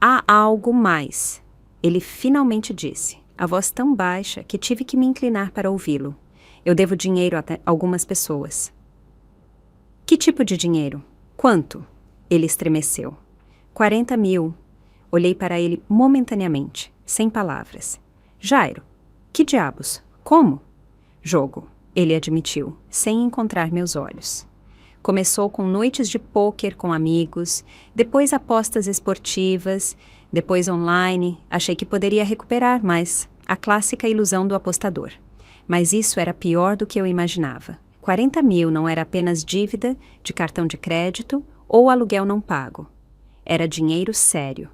Há algo mais, ele finalmente disse, a voz tão baixa que tive que me inclinar para ouvi-lo. Eu devo dinheiro a algumas pessoas. Que tipo de dinheiro? Quanto? Ele estremeceu. 40 mil. Olhei para ele momentaneamente, sem palavras. Jairo, que diabos? Como? Jogo, ele admitiu, sem encontrar meus olhos. Começou com noites de pôquer com amigos, depois apostas esportivas, depois online. Achei que poderia recuperar, mas a clássica ilusão do apostador. Mas isso era pior do que eu imaginava. 40 mil não era apenas dívida de cartão de crédito ou aluguel não pago. Era dinheiro sério.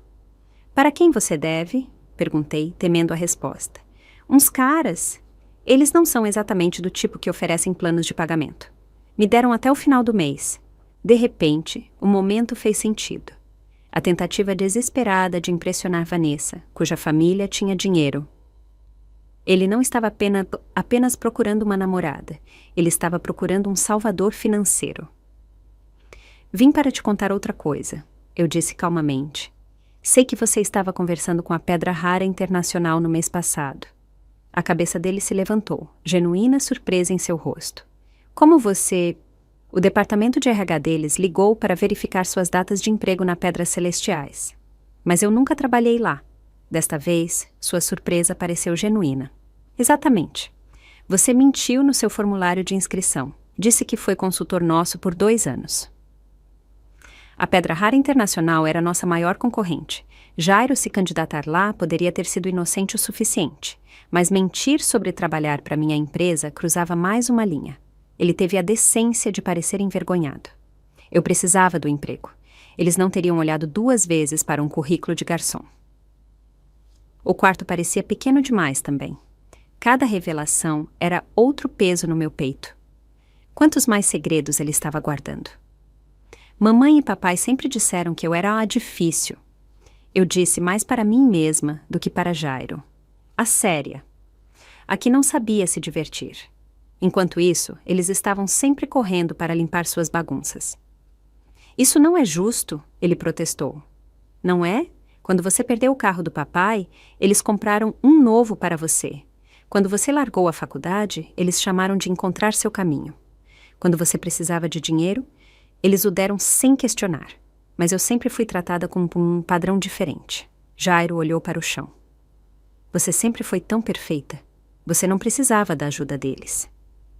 Para quem você deve? Perguntei, temendo a resposta. Uns caras. Eles não são exatamente do tipo que oferecem planos de pagamento. Me deram até o final do mês. De repente, o momento fez sentido. A tentativa desesperada de impressionar Vanessa, cuja família tinha dinheiro. Ele não estava apenas procurando uma namorada. Ele estava procurando um salvador financeiro. Vim para te contar outra coisa, eu disse calmamente. Sei que você estava conversando com a Pedra Rara Internacional no mês passado. A cabeça dele se levantou, genuína surpresa em seu rosto. Como você... O departamento de RH deles ligou para verificar suas datas de emprego na Pedras Celestiais. Mas eu nunca trabalhei lá. Desta vez, sua surpresa pareceu genuína. Exatamente. Você mentiu no seu formulário de inscrição. Disse que foi consultor nosso por 2 anos. A Pedra Rara Internacional era nossa maior concorrente. Jairo se candidatar lá poderia ter sido inocente o suficiente, mas mentir sobre trabalhar para minha empresa cruzava mais uma linha. Ele teve a decência de parecer envergonhado. Eu precisava do emprego. Eles não teriam olhado 2 vezes para um currículo de garçom. O quarto parecia pequeno demais também. Cada revelação era outro peso no meu peito. Quantos mais segredos ele estava guardando? Mamãe e papai sempre disseram que eu era a difícil. Eu disse mais para mim mesma do que para Jairo. A séria. a que não sabia se divertir. Enquanto isso, eles estavam sempre correndo para limpar suas bagunças. Isso não é justo, ele protestou. Não é? Quando você perdeu o carro do papai, eles compraram um novo para você. Quando você largou a faculdade, eles chamaram de encontrar seu caminho. Quando você precisava de dinheiro, eles o deram sem questionar. Mas eu sempre fui tratada com um padrão diferente. Jairo olhou para o chão. Você sempre foi tão perfeita. Você não precisava da ajuda deles.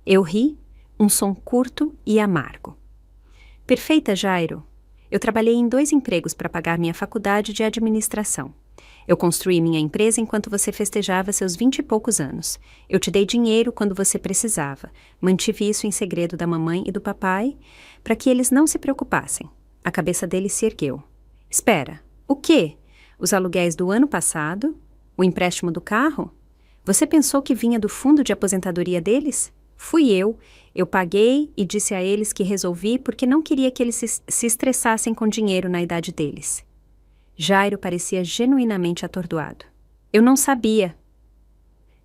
Eu ri, um som curto e amargo. Perfeita, Jairo. Eu trabalhei em 2 empregos para pagar minha faculdade de administração. Eu construí minha empresa enquanto você festejava seus 20 e poucos anos. Eu te dei dinheiro quando você precisava. Mantive isso em segredo da mamãe e do papai para que eles não se preocupassem. A cabeça dele se ergueu. Espera, o quê? Os aluguéis do ano passado? O empréstimo do carro? Você pensou que vinha do fundo de aposentadoria deles? Fui eu paguei e disse a eles que resolvi porque não queria que eles se estressassem com dinheiro na idade deles. Jairo parecia genuinamente atordoado. Eu não sabia.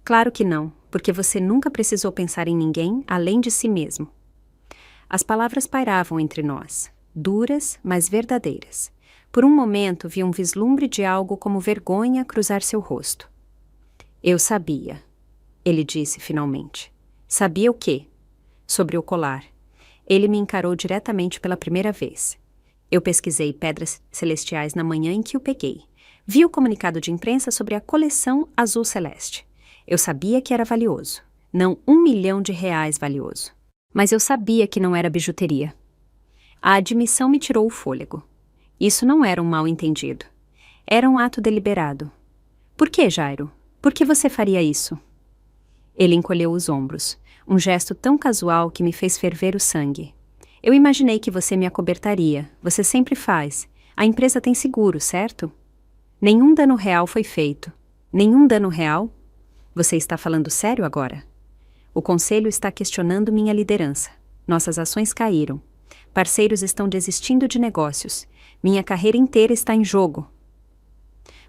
Claro que não, porque você nunca precisou pensar em ninguém além de si mesmo. As palavras pairavam entre nós, duras, mas verdadeiras. Por um momento vi um vislumbre de algo como vergonha cruzar seu rosto. Eu sabia, ele disse finalmente. Sabia o quê? Sobre o colar. Ele me encarou diretamente pela primeira vez. Eu pesquisei pedras celestiais na manhã em que o peguei. Vi o comunicado de imprensa sobre a coleção azul celeste. Eu sabia que era valioso. Não R$1 milhão valioso. Mas eu sabia que não era bijuteria. A admissão me tirou o fôlego. Isso não era um mal-entendido. Era um ato deliberado. Por que, Jairo? Por que você faria isso? Ele encolheu os ombros. Um gesto tão casual que me fez ferver o sangue. Eu imaginei que você me acobertaria. Você sempre faz. A empresa tem seguro, certo? Nenhum dano real foi feito. Nenhum dano real? Você está falando sério agora? O conselho está questionando minha liderança. Nossas ações caíram. Parceiros estão desistindo de negócios. Minha carreira inteira está em jogo.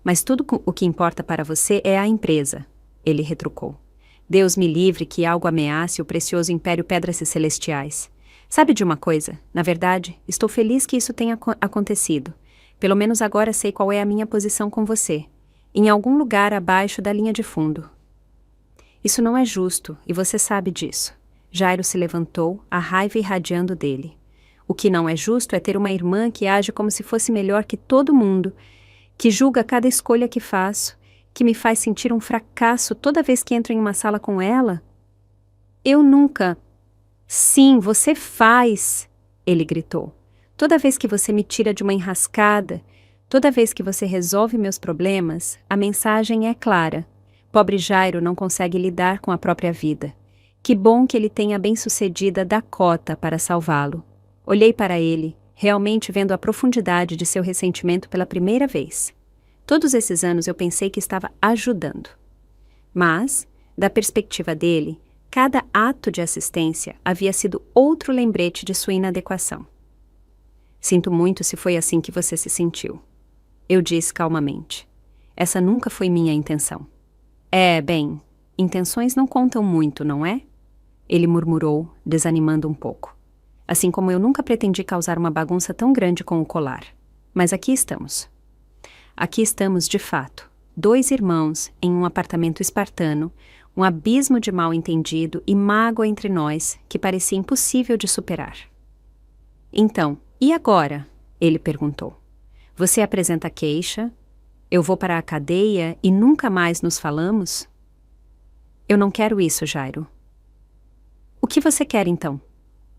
Mas tudo o que importa para você é a empresa, ele retrucou. Deus me livre que algo ameace o precioso Império Pedras Celestiais. Sabe de uma coisa? Na verdade, estou feliz que isso tenha acontecido. Pelo menos agora sei qual é a minha posição com você. Em algum lugar abaixo da linha de fundo. Isso não é justo, e você sabe disso. Jairo se levantou, a raiva irradiando dele. O que não é justo é ter uma irmã que age como se fosse melhor que todo mundo, que julga cada escolha que faço, que me faz sentir um fracasso toda vez que entro em uma sala com ela? Eu nunca... Sim, você faz, ele gritou. Toda vez que você me tira de uma enrascada, toda vez que você resolve meus problemas, a mensagem é clara. Pobre Jairo não consegue lidar com a própria vida. Que bom que ele tenha a bem-sucedida Dakota para salvá-lo. Olhei para ele, realmente vendo a profundidade de seu ressentimento pela primeira vez. Todos esses anos eu pensei que estava ajudando. Mas, da perspectiva dele, cada ato de assistência havia sido outro lembrete de sua inadequação. Sinto muito se foi assim que você se sentiu. Eu disse calmamente. Essa nunca foi minha intenção. Bem, intenções não contam muito, não é? Ele murmurou, desanimando um pouco. Assim como eu nunca pretendi causar uma bagunça tão grande com o colar. Mas aqui estamos. Aqui estamos, de fato, 2 irmãos em um apartamento espartano, um abismo de mal-entendido e mágoa entre nós que parecia impossível de superar. Então, e agora? Ele perguntou. Você apresenta queixa? Eu vou para a cadeia e nunca mais nos falamos? Eu não quero isso, Jairo. O que você quer, então?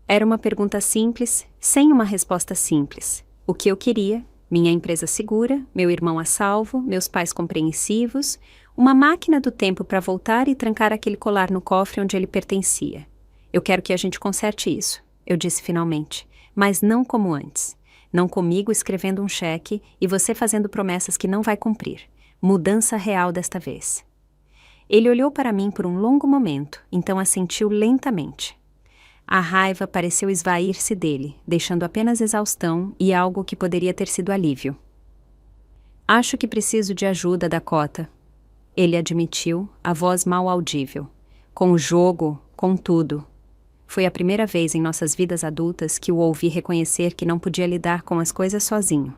Era uma pergunta simples, sem uma resposta simples. O que eu queria... Minha empresa segura, meu irmão a salvo, meus pais compreensivos, uma máquina do tempo para voltar e trancar aquele colar no cofre onde ele pertencia. Eu quero que a gente conserte isso, eu disse finalmente, mas não como antes. Não comigo escrevendo um cheque e você fazendo promessas que não vai cumprir. Mudança real desta vez. Ele olhou para mim por um longo momento, então assentiu lentamente. A raiva pareceu esvair-se dele, deixando apenas exaustão e algo que poderia ter sido alívio. Acho que preciso de ajuda, Dakota. Ele admitiu, a voz mal audível. Com o jogo, com tudo. Foi a primeira vez em nossas vidas adultas que o ouvi reconhecer que não podia lidar com as coisas sozinho.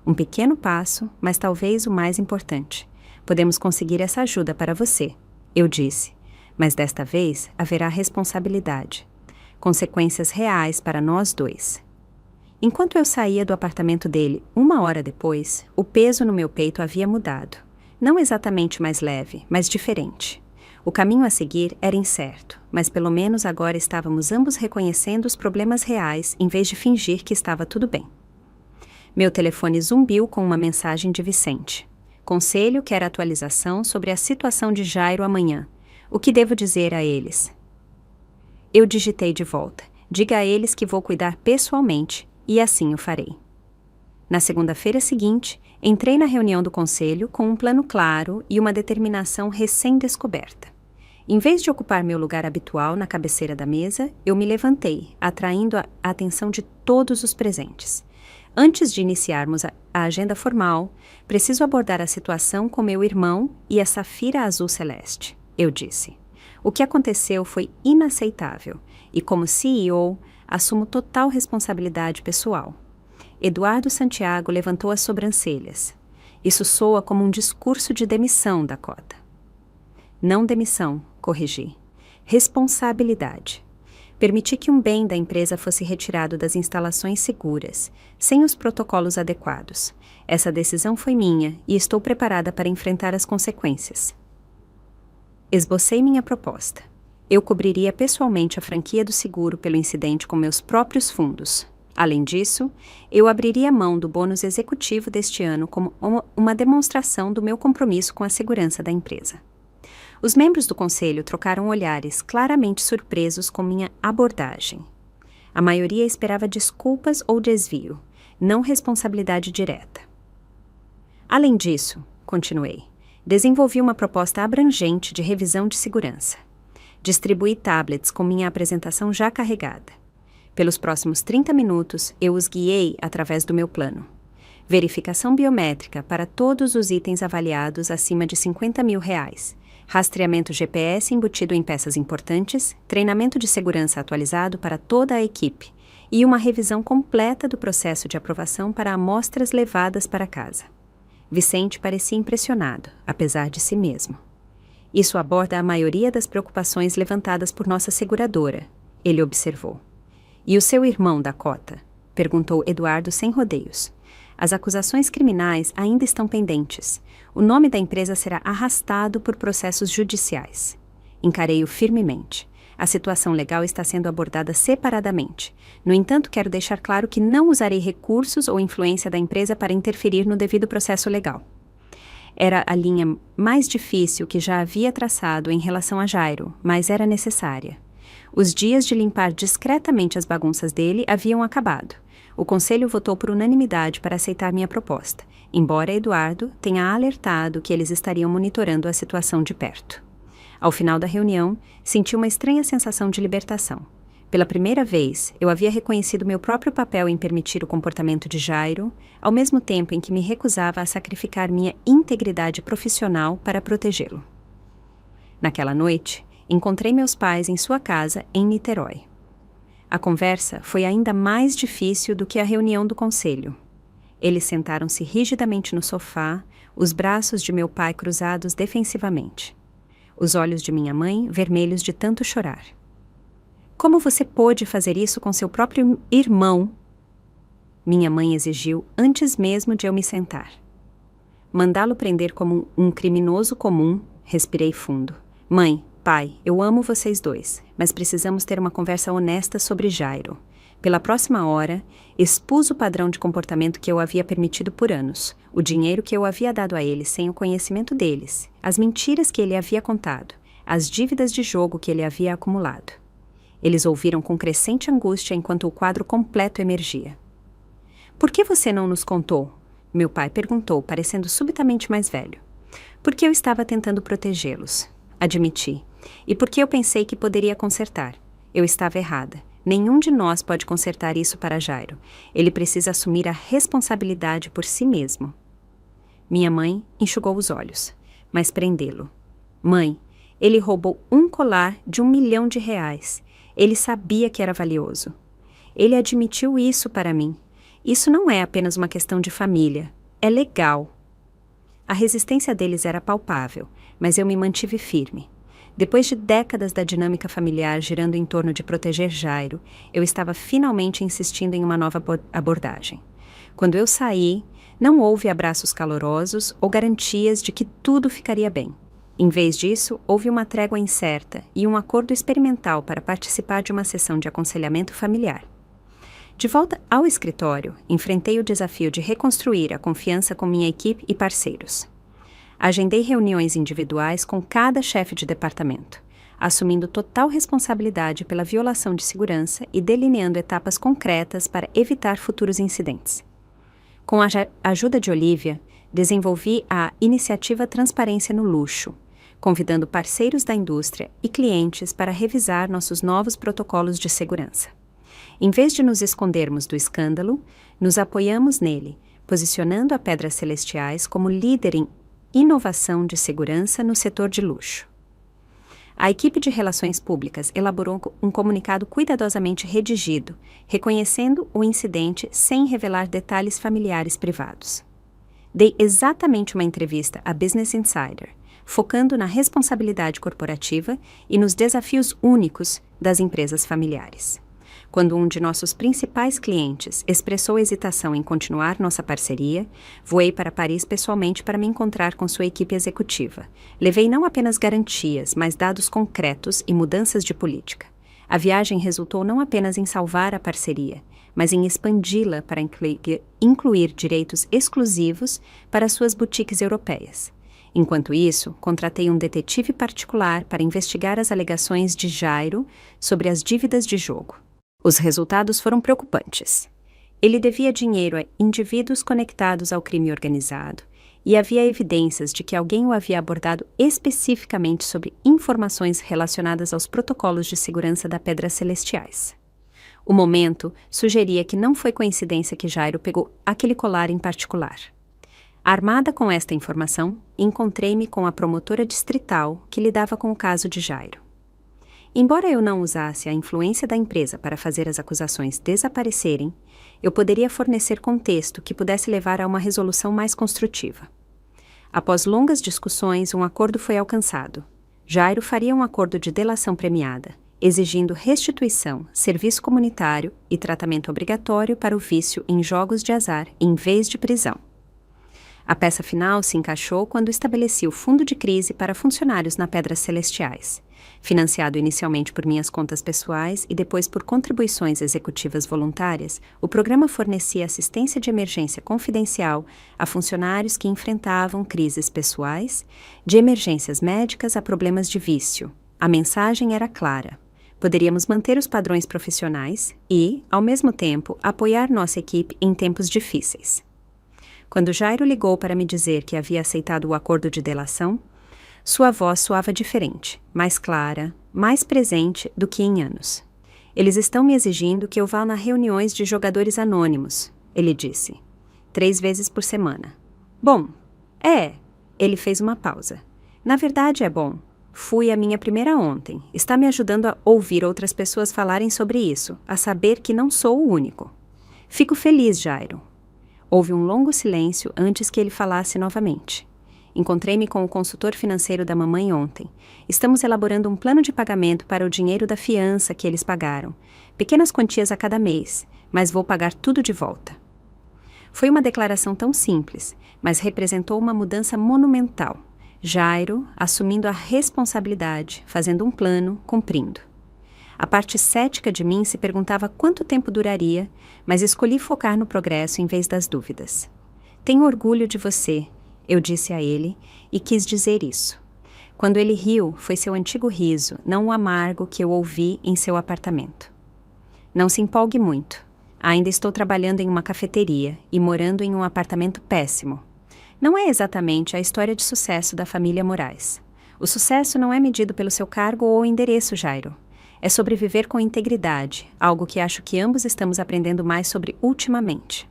Um pequeno passo, mas talvez o mais importante. Podemos conseguir essa ajuda para você, eu disse. Mas desta vez haverá responsabilidade. Consequências reais para nós dois. Enquanto eu saía do apartamento dele 1 hora depois, o peso no meu peito havia mudado. Não exatamente mais leve, mas diferente. O caminho a seguir era incerto, mas pelo menos agora estávamos ambos reconhecendo os problemas reais em vez de fingir que estava tudo bem. Meu telefone zumbiu com uma mensagem de Vicente. Conselho quer atualização sobre a situação de Jairo amanhã. O que devo dizer a eles? Eu digitei de volta. Diga a eles que vou cuidar pessoalmente, e assim o farei. Na segunda-feira seguinte, entrei na reunião do conselho com um plano claro e uma determinação recém-descoberta. Em vez de ocupar meu lugar habitual na cabeceira da mesa, eu me levantei, atraindo a atenção de todos os presentes. Antes de iniciarmos a agenda formal, preciso abordar a situação com meu irmão e a Safira Azul Celeste, eu disse. O que aconteceu foi inaceitável e, como CEO, assumo total responsabilidade pessoal. Eduardo Santiago levantou as sobrancelhas. Isso soa como um discurso de demissão, Dakota. Não demissão, corrigi. Responsabilidade. Permiti que um bem da empresa fosse retirado das instalações seguras, sem os protocolos adequados. Essa decisão foi minha e estou preparada para enfrentar as consequências. Esbocei minha proposta. Eu cobriria pessoalmente a franquia do seguro pelo incidente com meus próprios fundos. Além disso, eu abriria mão do bônus executivo deste ano como uma demonstração do meu compromisso com a segurança da empresa. Os membros do conselho trocaram olhares claramente surpresos com minha abordagem. A maioria esperava desculpas ou desvio, não responsabilidade direta. Além disso, continuei, desenvolvi uma proposta abrangente de revisão de segurança. Distribuí tablets com minha apresentação já carregada. Pelos próximos 30 minutos, eu os guiei através do meu plano. Verificação biométrica para todos os itens avaliados acima de R$50 mil. Rastreamento GPS embutido em peças importantes, treinamento de segurança atualizado para toda a equipe e uma revisão completa do processo de aprovação para amostras levadas para casa. Vicente parecia impressionado, apesar de si mesmo. Isso aborda a maioria das preocupações levantadas por nossa seguradora, ele observou. E o seu irmão, Dakota? Perguntou Eduardo sem rodeios. As acusações criminais ainda estão pendentes. O nome da empresa será arrastado por processos judiciais. Encarei-o firmemente. A situação legal está sendo abordada separadamente. No entanto, quero deixar claro que não usarei recursos ou influência da empresa para interferir no devido processo legal. Era a linha mais difícil que já havia traçado em relação a Jairo, mas era necessária. Os dias de limpar discretamente as bagunças dele haviam acabado. O conselho votou por unanimidade para aceitar minha proposta, embora Eduardo tenha alertado que eles estariam monitorando a situação de perto. Ao final da reunião, senti uma estranha sensação de libertação. Pela primeira vez, eu havia reconhecido meu próprio papel em permitir o comportamento de Jairo, ao mesmo tempo em que me recusava a sacrificar minha integridade profissional para protegê-lo. Naquela noite, encontrei meus pais em sua casa em Niterói. A conversa foi ainda mais difícil do que a reunião do conselho. Eles sentaram-se rigidamente no sofá, os braços de meu pai cruzados defensivamente. Os olhos de minha mãe vermelhos de tanto chorar. Como você pôde fazer isso com seu próprio irmão? Minha mãe exigiu antes mesmo de eu me sentar. Mandá-lo prender como um criminoso comum, respirei fundo. Mãe, pai, eu amo vocês dois, mas precisamos ter uma conversa honesta sobre Jairo. Pela próxima hora, expus o padrão de comportamento que eu havia permitido por anos, o dinheiro que eu havia dado a ele sem o conhecimento deles, as mentiras que ele havia contado, as dívidas de jogo que ele havia acumulado. Eles ouviram com crescente angústia enquanto o quadro completo emergia. Por que você não nos contou? Meu pai perguntou, parecendo subitamente mais velho. Porque eu estava tentando protegê-los, admiti, e porque eu pensei que poderia consertar. Eu estava errada. Nenhum de nós pode consertar isso para Jairo. Ele precisa assumir a responsabilidade por si mesmo. Minha mãe enxugou os olhos. mas prendê-lo. Mãe, ele roubou um colar de R$1 milhão. Ele sabia que era valioso. Ele admitiu isso para mim. Isso não é apenas uma questão de família. É legal. A resistência deles era palpável, mas eu me mantive firme. Depois de décadas da dinâmica familiar girando em torno de proteger Jairo, eu estava finalmente insistindo em uma nova abordagem. Quando eu saí, não houve abraços calorosos ou garantias de que tudo ficaria bem. Em vez disso, houve uma trégua incerta e um acordo experimental para participar de uma sessão de aconselhamento familiar. De volta ao escritório, enfrentei o desafio de reconstruir a confiança com minha equipe e parceiros. Agendei reuniões individuais com cada chefe de departamento, assumindo total responsabilidade pela violação de segurança e delineando etapas concretas para evitar futuros incidentes. Com a ajuda de Olivia, desenvolvi a iniciativa Transparência no Luxo, convidando parceiros da indústria e clientes para revisar nossos novos protocolos de segurança. Em vez de nos escondermos do escândalo, nos apoiamos nele, posicionando a Pedras Celestiais como líder em inovação de segurança no setor de luxo. A equipe de relações públicas elaborou um comunicado cuidadosamente redigido, reconhecendo o incidente sem revelar detalhes familiares privados. Dei exatamente uma entrevista à Business Insider, focando na responsabilidade corporativa e nos desafios únicos das empresas familiares. Quando um de nossos principais clientes expressou hesitação em continuar nossa parceria, voei para Paris pessoalmente para me encontrar com sua equipe executiva. Levei não apenas garantias, mas dados concretos e mudanças de política. A viagem resultou não apenas em salvar a parceria, mas em expandi-la para incluir direitos exclusivos para suas boutiques europeias. Enquanto isso, contratei um detetive particular para investigar as alegações de Jairo sobre as dívidas de jogo. Os resultados foram preocupantes. Ele devia dinheiro a indivíduos conectados ao crime organizado e havia evidências de que alguém o havia abordado especificamente sobre informações relacionadas aos protocolos de segurança da Pedras Celestiais. O momento sugeria que não foi coincidência que Jairo pegou aquele colar em particular. Armada com esta informação, encontrei-me com a promotora distrital que lidava com o caso de Jairo. Embora eu não usasse a influência da empresa para fazer as acusações desaparecerem, eu poderia fornecer contexto que pudesse levar a uma resolução mais construtiva. Após longas discussões, um acordo foi alcançado. Jairo faria um acordo de delação premiada, exigindo restituição, serviço comunitário e tratamento obrigatório para o vício em jogos de azar em vez de prisão. A peça final se encaixou quando estabeleci o fundo de crise para funcionários na Pedras Celestiais. Financiado inicialmente por minhas contas pessoais e depois por contribuições executivas voluntárias, o programa fornecia assistência de emergência confidencial a funcionários que enfrentavam crises pessoais, de emergências médicas a problemas de vício. A mensagem era clara. Poderíamos manter os padrões profissionais e, ao mesmo tempo, apoiar nossa equipe em tempos difíceis. Quando Jairo ligou para me dizer que havia aceitado o acordo de delação, sua voz soava diferente, mais clara, mais presente do que em anos. Eles estão me exigindo que eu vá nas reuniões de jogadores anônimos, ele disse, 3 vezes por semana. Bom, ele fez uma pausa. Na verdade é bom. Fui a minha primeira ontem. Está me ajudando a ouvir outras pessoas falarem sobre isso, a saber que não sou o único. Fico feliz, Jairo. Houve um longo silêncio antes que ele falasse novamente. Encontrei-me com o consultor financeiro da mamãe ontem. Estamos elaborando um plano de pagamento para o dinheiro da fiança que eles pagaram. Pequenas quantias a cada mês, mas vou pagar tudo de volta. Foi uma declaração tão simples, mas representou uma mudança monumental. Jairo assumindo a responsabilidade, fazendo um plano, cumprindo. A parte cética de mim se perguntava quanto tempo duraria, mas escolhi focar no progresso em vez das dúvidas. Tenho orgulho de você, eu disse a ele, e quis dizer isso. Quando ele riu, foi seu antigo riso, não o amargo que eu ouvi em seu apartamento. Não se empolgue muito. Ainda estou trabalhando em uma cafeteria e morando em um apartamento péssimo. Não é exatamente a história de sucesso da família Moraes. O sucesso não é medido pelo seu cargo ou endereço, Jairo. É sobreviver com integridade, algo que acho que ambos estamos aprendendo mais sobre ultimamente.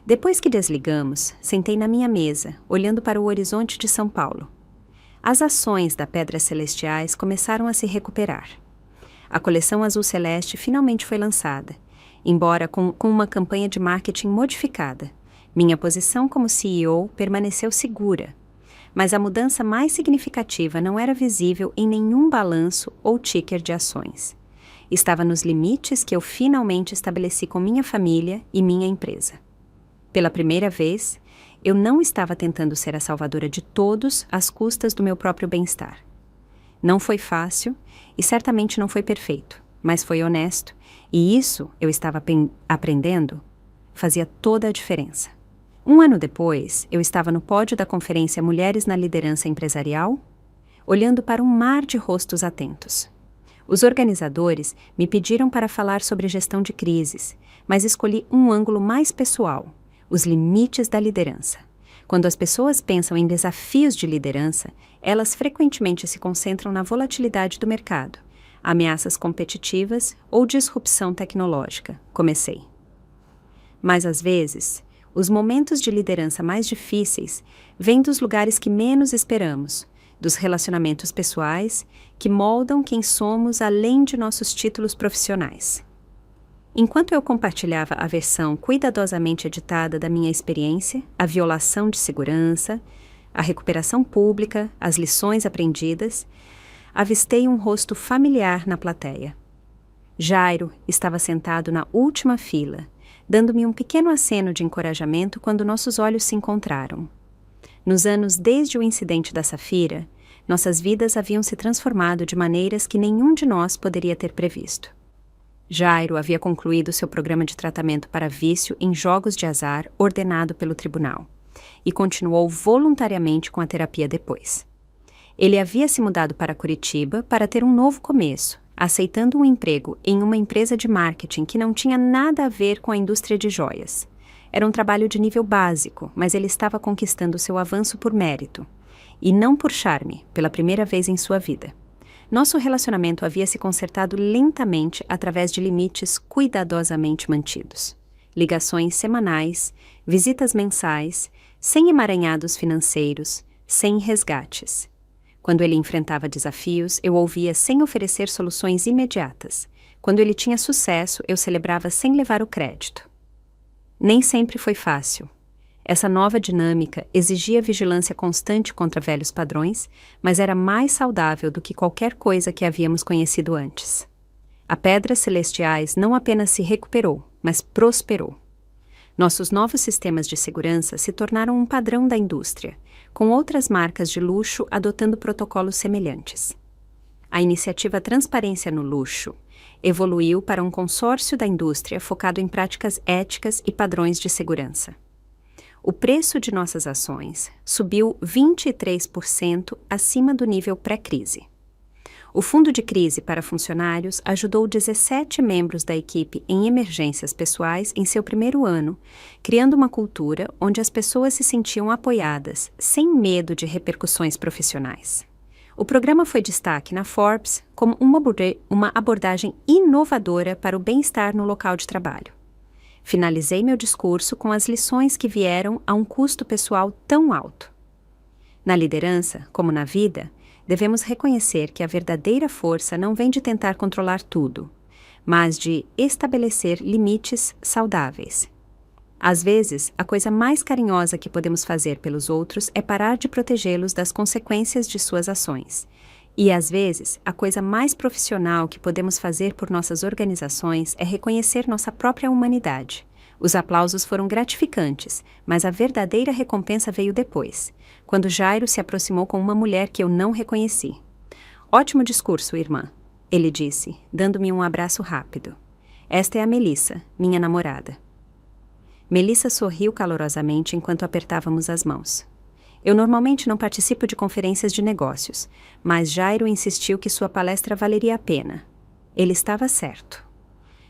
Depois que desligamos, sentei na minha mesa, olhando para o horizonte de São Paulo. As ações da Pedras Celestiais começaram a se recuperar. A coleção azul celeste finalmente foi lançada, embora com uma campanha de marketing modificada. Minha posição como CEO permaneceu segura, mas a mudança mais significativa não era visível em nenhum balanço ou ticker de ações. Estava nos limites que eu finalmente estabeleci com minha família e minha empresa. Pela primeira vez, eu não estava tentando ser a salvadora de todos às custas do meu próprio bem-estar. Não foi fácil e certamente não foi perfeito, mas foi honesto, e isso, eu estava aprendendo, fazia toda a diferença. Um ano depois, eu estava no pódio da conferência Mulheres na Liderança Empresarial, olhando para um mar de rostos atentos. Os organizadores me pediram para falar sobre gestão de crises, mas escolhi um ângulo mais pessoal: os limites da liderança. Quando as pessoas pensam em desafios de liderança, elas frequentemente se concentram na volatilidade do mercado, ameaças competitivas ou disrupção tecnológica. Comecei. Mas às vezes, os momentos de liderança mais difíceis vêm dos lugares que menos esperamos, dos relacionamentos pessoais que moldam quem somos além de nossos títulos profissionais. Enquanto eu compartilhava a versão cuidadosamente editada da minha experiência, a violação de segurança, a recuperação pública, as lições aprendidas, avistei um rosto familiar na plateia. Jairo estava sentado na última fila, dando-me um pequeno aceno de encorajamento quando nossos olhos se encontraram. Nos anos desde o incidente da Safira, nossas vidas haviam se transformado de maneiras que nenhum de nós poderia ter previsto. Jairo havia concluído seu programa de tratamento para vício em jogos de azar ordenado pelo tribunal e continuou voluntariamente com a terapia depois. Ele havia se mudado para Curitiba para ter um novo começo, aceitando um emprego em uma empresa de marketing que não tinha nada a ver com a indústria de joias. Era um trabalho de nível básico, mas ele estava conquistando seu avanço por mérito, e não por charme, pela primeira vez em sua vida. Nosso relacionamento havia se consertado lentamente através de limites cuidadosamente mantidos. Ligações semanais, visitas mensais, sem emaranhados financeiros, sem resgates. Quando ele enfrentava desafios, eu ouvia sem oferecer soluções imediatas. Quando ele tinha sucesso, eu celebrava sem levar o crédito. Nem sempre foi fácil. Essa nova dinâmica exigia vigilância constante contra velhos padrões, mas era mais saudável do que qualquer coisa que havíamos conhecido antes. A Pedras Celestiais não apenas se recuperou, mas prosperou. Nossos novos sistemas de segurança se tornaram um padrão da indústria, com outras marcas de luxo adotando protocolos semelhantes. A iniciativa Transparência no Luxo evoluiu para um consórcio da indústria focado em práticas éticas e padrões de segurança. O preço de nossas ações subiu 23% acima do nível pré-crise. O Fundo de Crise para Funcionários ajudou 17 membros da equipe em emergências pessoais em seu primeiro ano, criando uma cultura onde as pessoas se sentiam apoiadas, sem medo de repercussões profissionais. O programa foi destaque na Forbes como uma abordagem inovadora para o bem-estar no local de trabalho. Finalizei meu discurso com as lições que vieram a um custo pessoal tão alto. Na liderança, como na vida, devemos reconhecer que a verdadeira força não vem de tentar controlar tudo, mas de estabelecer limites saudáveis. Às vezes, a coisa mais carinhosa que podemos fazer pelos outros é parar de protegê-los das consequências de suas ações. E, às vezes, a coisa mais profissional que podemos fazer por nossas organizações é reconhecer nossa própria humanidade. Os aplausos foram gratificantes, mas a verdadeira recompensa veio depois, quando Jairo se aproximou com uma mulher que eu não reconheci. "Ótimo discurso, irmã", ele disse, dando-me um abraço rápido. "Esta é a Melissa, minha namorada." Melissa sorriu calorosamente enquanto apertávamos as mãos. Eu normalmente não participo de conferências de negócios, mas Jairo insistiu que sua palestra valeria a pena. Ele estava certo.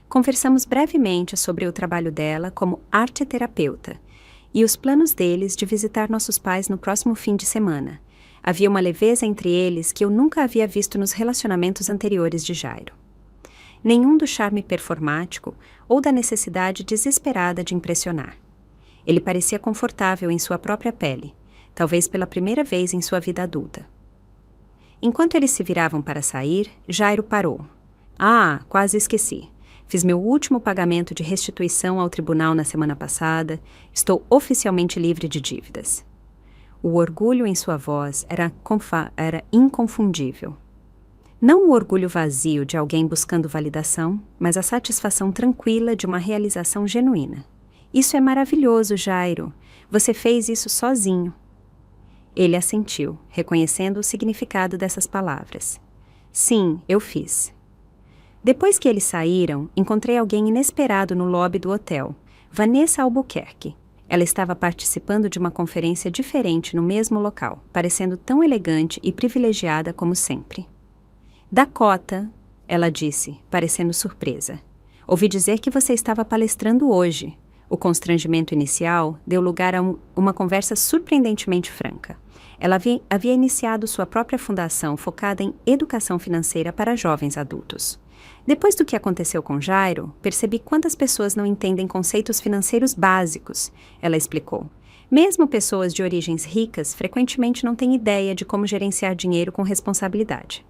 Conversamos brevemente sobre o trabalho dela como arte-terapeuta e os planos deles de visitar nossos pais no próximo fim de semana. Havia uma leveza entre eles que eu nunca havia visto nos relacionamentos anteriores de Jairo. Nenhum do charme performático ou da necessidade desesperada de impressionar. Ele parecia confortável em sua própria pele, talvez pela primeira vez em sua vida adulta. Enquanto eles se viravam para sair, Jairo parou. Ah, quase esqueci. Fiz meu último pagamento de restituição ao tribunal na semana passada. Estou oficialmente livre de dívidas. O orgulho em sua voz era inconfundível. Não o orgulho vazio de alguém buscando validação, mas a satisfação tranquila de uma realização genuína. Isso é maravilhoso, Jairo. Você fez isso sozinho. Ele assentiu, reconhecendo o significado dessas palavras. Sim, eu fiz. Depois que eles saíram, encontrei alguém inesperado no lobby do hotel, Vanessa Albuquerque. Ela estava participando de uma conferência diferente no mesmo local, parecendo tão elegante e privilegiada como sempre. Dakota, ela disse, parecendo surpresa. Ouvi dizer que você estava palestrando hoje. O constrangimento inicial deu lugar a uma conversa surpreendentemente franca. Ela havia iniciado sua própria fundação focada em educação financeira para jovens adultos. Depois do que aconteceu com Jairo, percebi quantas pessoas não entendem conceitos financeiros básicos, ela explicou. Mesmo pessoas de origens ricas frequentemente não têm ideia de como gerenciar dinheiro com responsabilidade.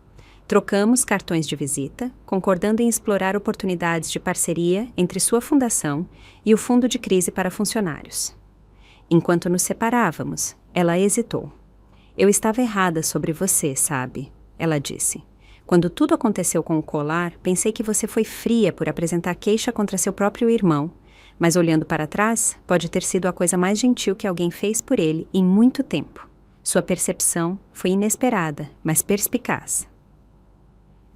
Trocamos cartões de visita, concordando em explorar oportunidades de parceria entre sua fundação e o Fundo de Crise para Funcionários. Enquanto nos separávamos, ela hesitou. Eu estava errada sobre você, sabe? Ela disse. Quando tudo aconteceu com o colar, pensei que você foi fria por apresentar queixa contra seu próprio irmão, mas olhando para trás, pode ter sido a coisa mais gentil que alguém fez por ele em muito tempo. Sua percepção foi inesperada, mas perspicaz.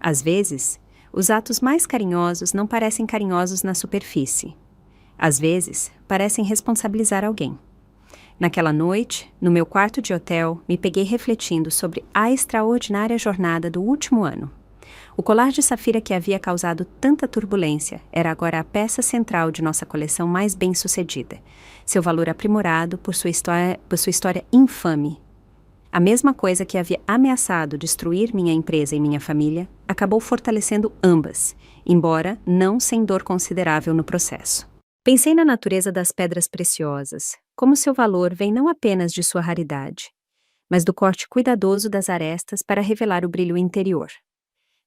Às vezes, os atos mais carinhosos não parecem carinhosos na superfície. Às vezes, parecem responsabilizar alguém. Naquela noite, no meu quarto de hotel, me peguei refletindo sobre a extraordinária jornada do último ano. O colar de safira que havia causado tanta turbulência era agora a peça central de nossa coleção mais bem-sucedida, seu valor aprimorado por sua história infame. A mesma coisa que havia ameaçado destruir minha empresa e minha família acabou fortalecendo ambas, embora não sem dor considerável no processo. Pensei na natureza das pedras preciosas, como seu valor vem não apenas de sua raridade, mas do corte cuidadoso das arestas para revelar o brilho interior.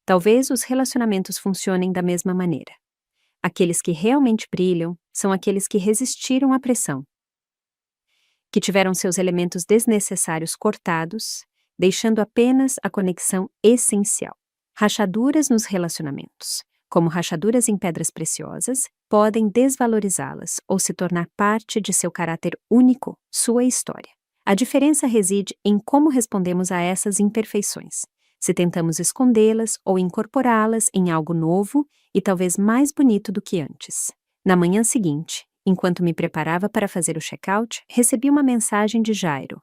Talvez os relacionamentos funcionem da mesma maneira. Aqueles que realmente brilham são aqueles que resistiram à pressão, que tiveram seus elementos desnecessários cortados, deixando apenas a conexão essencial. Rachaduras nos relacionamentos, como rachaduras em pedras preciosas, podem desvalorizá-las ou se tornar parte de seu caráter único, sua história. A diferença reside em como respondemos a essas imperfeições, se tentamos escondê-las ou incorporá-las em algo novo e talvez mais bonito do que antes. Na manhã seguinte, enquanto me preparava para fazer o check-out, recebi uma mensagem de Jairo.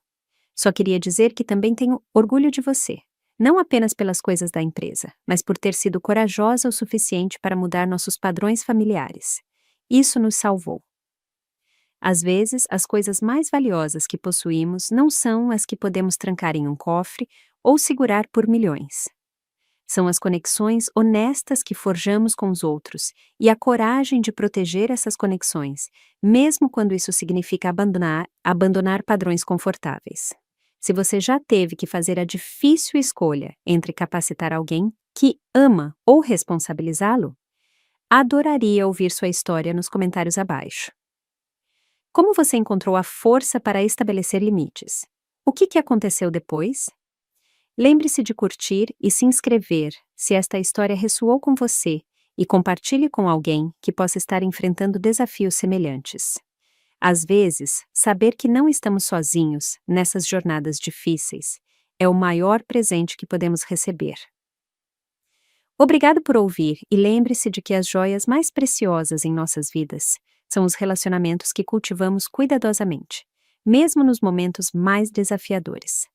Só queria dizer que também tenho orgulho de você. Não apenas pelas coisas da empresa, mas por ter sido corajosa o suficiente para mudar nossos padrões familiares. Isso nos salvou. Às vezes, as coisas mais valiosas que possuímos não são as que podemos trancar em um cofre ou segurar por milhões. São as conexões honestas que forjamos com os outros e a coragem de proteger essas conexões, mesmo quando isso significa abandonar padrões confortáveis. Se você já teve que fazer a difícil escolha entre capacitar alguém que ama ou responsabilizá-lo, adoraria ouvir sua história nos comentários abaixo. Como você encontrou a força para estabelecer limites? O que aconteceu depois? Lembre-se de curtir e se inscrever se esta história ressoou com você e compartilhe com alguém que possa estar enfrentando desafios semelhantes. Às vezes, saber que não estamos sozinhos nessas jornadas difíceis é o maior presente que podemos receber. Obrigado por ouvir e lembre-se de que as joias mais preciosas em nossas vidas são os relacionamentos que cultivamos cuidadosamente, mesmo nos momentos mais desafiadores.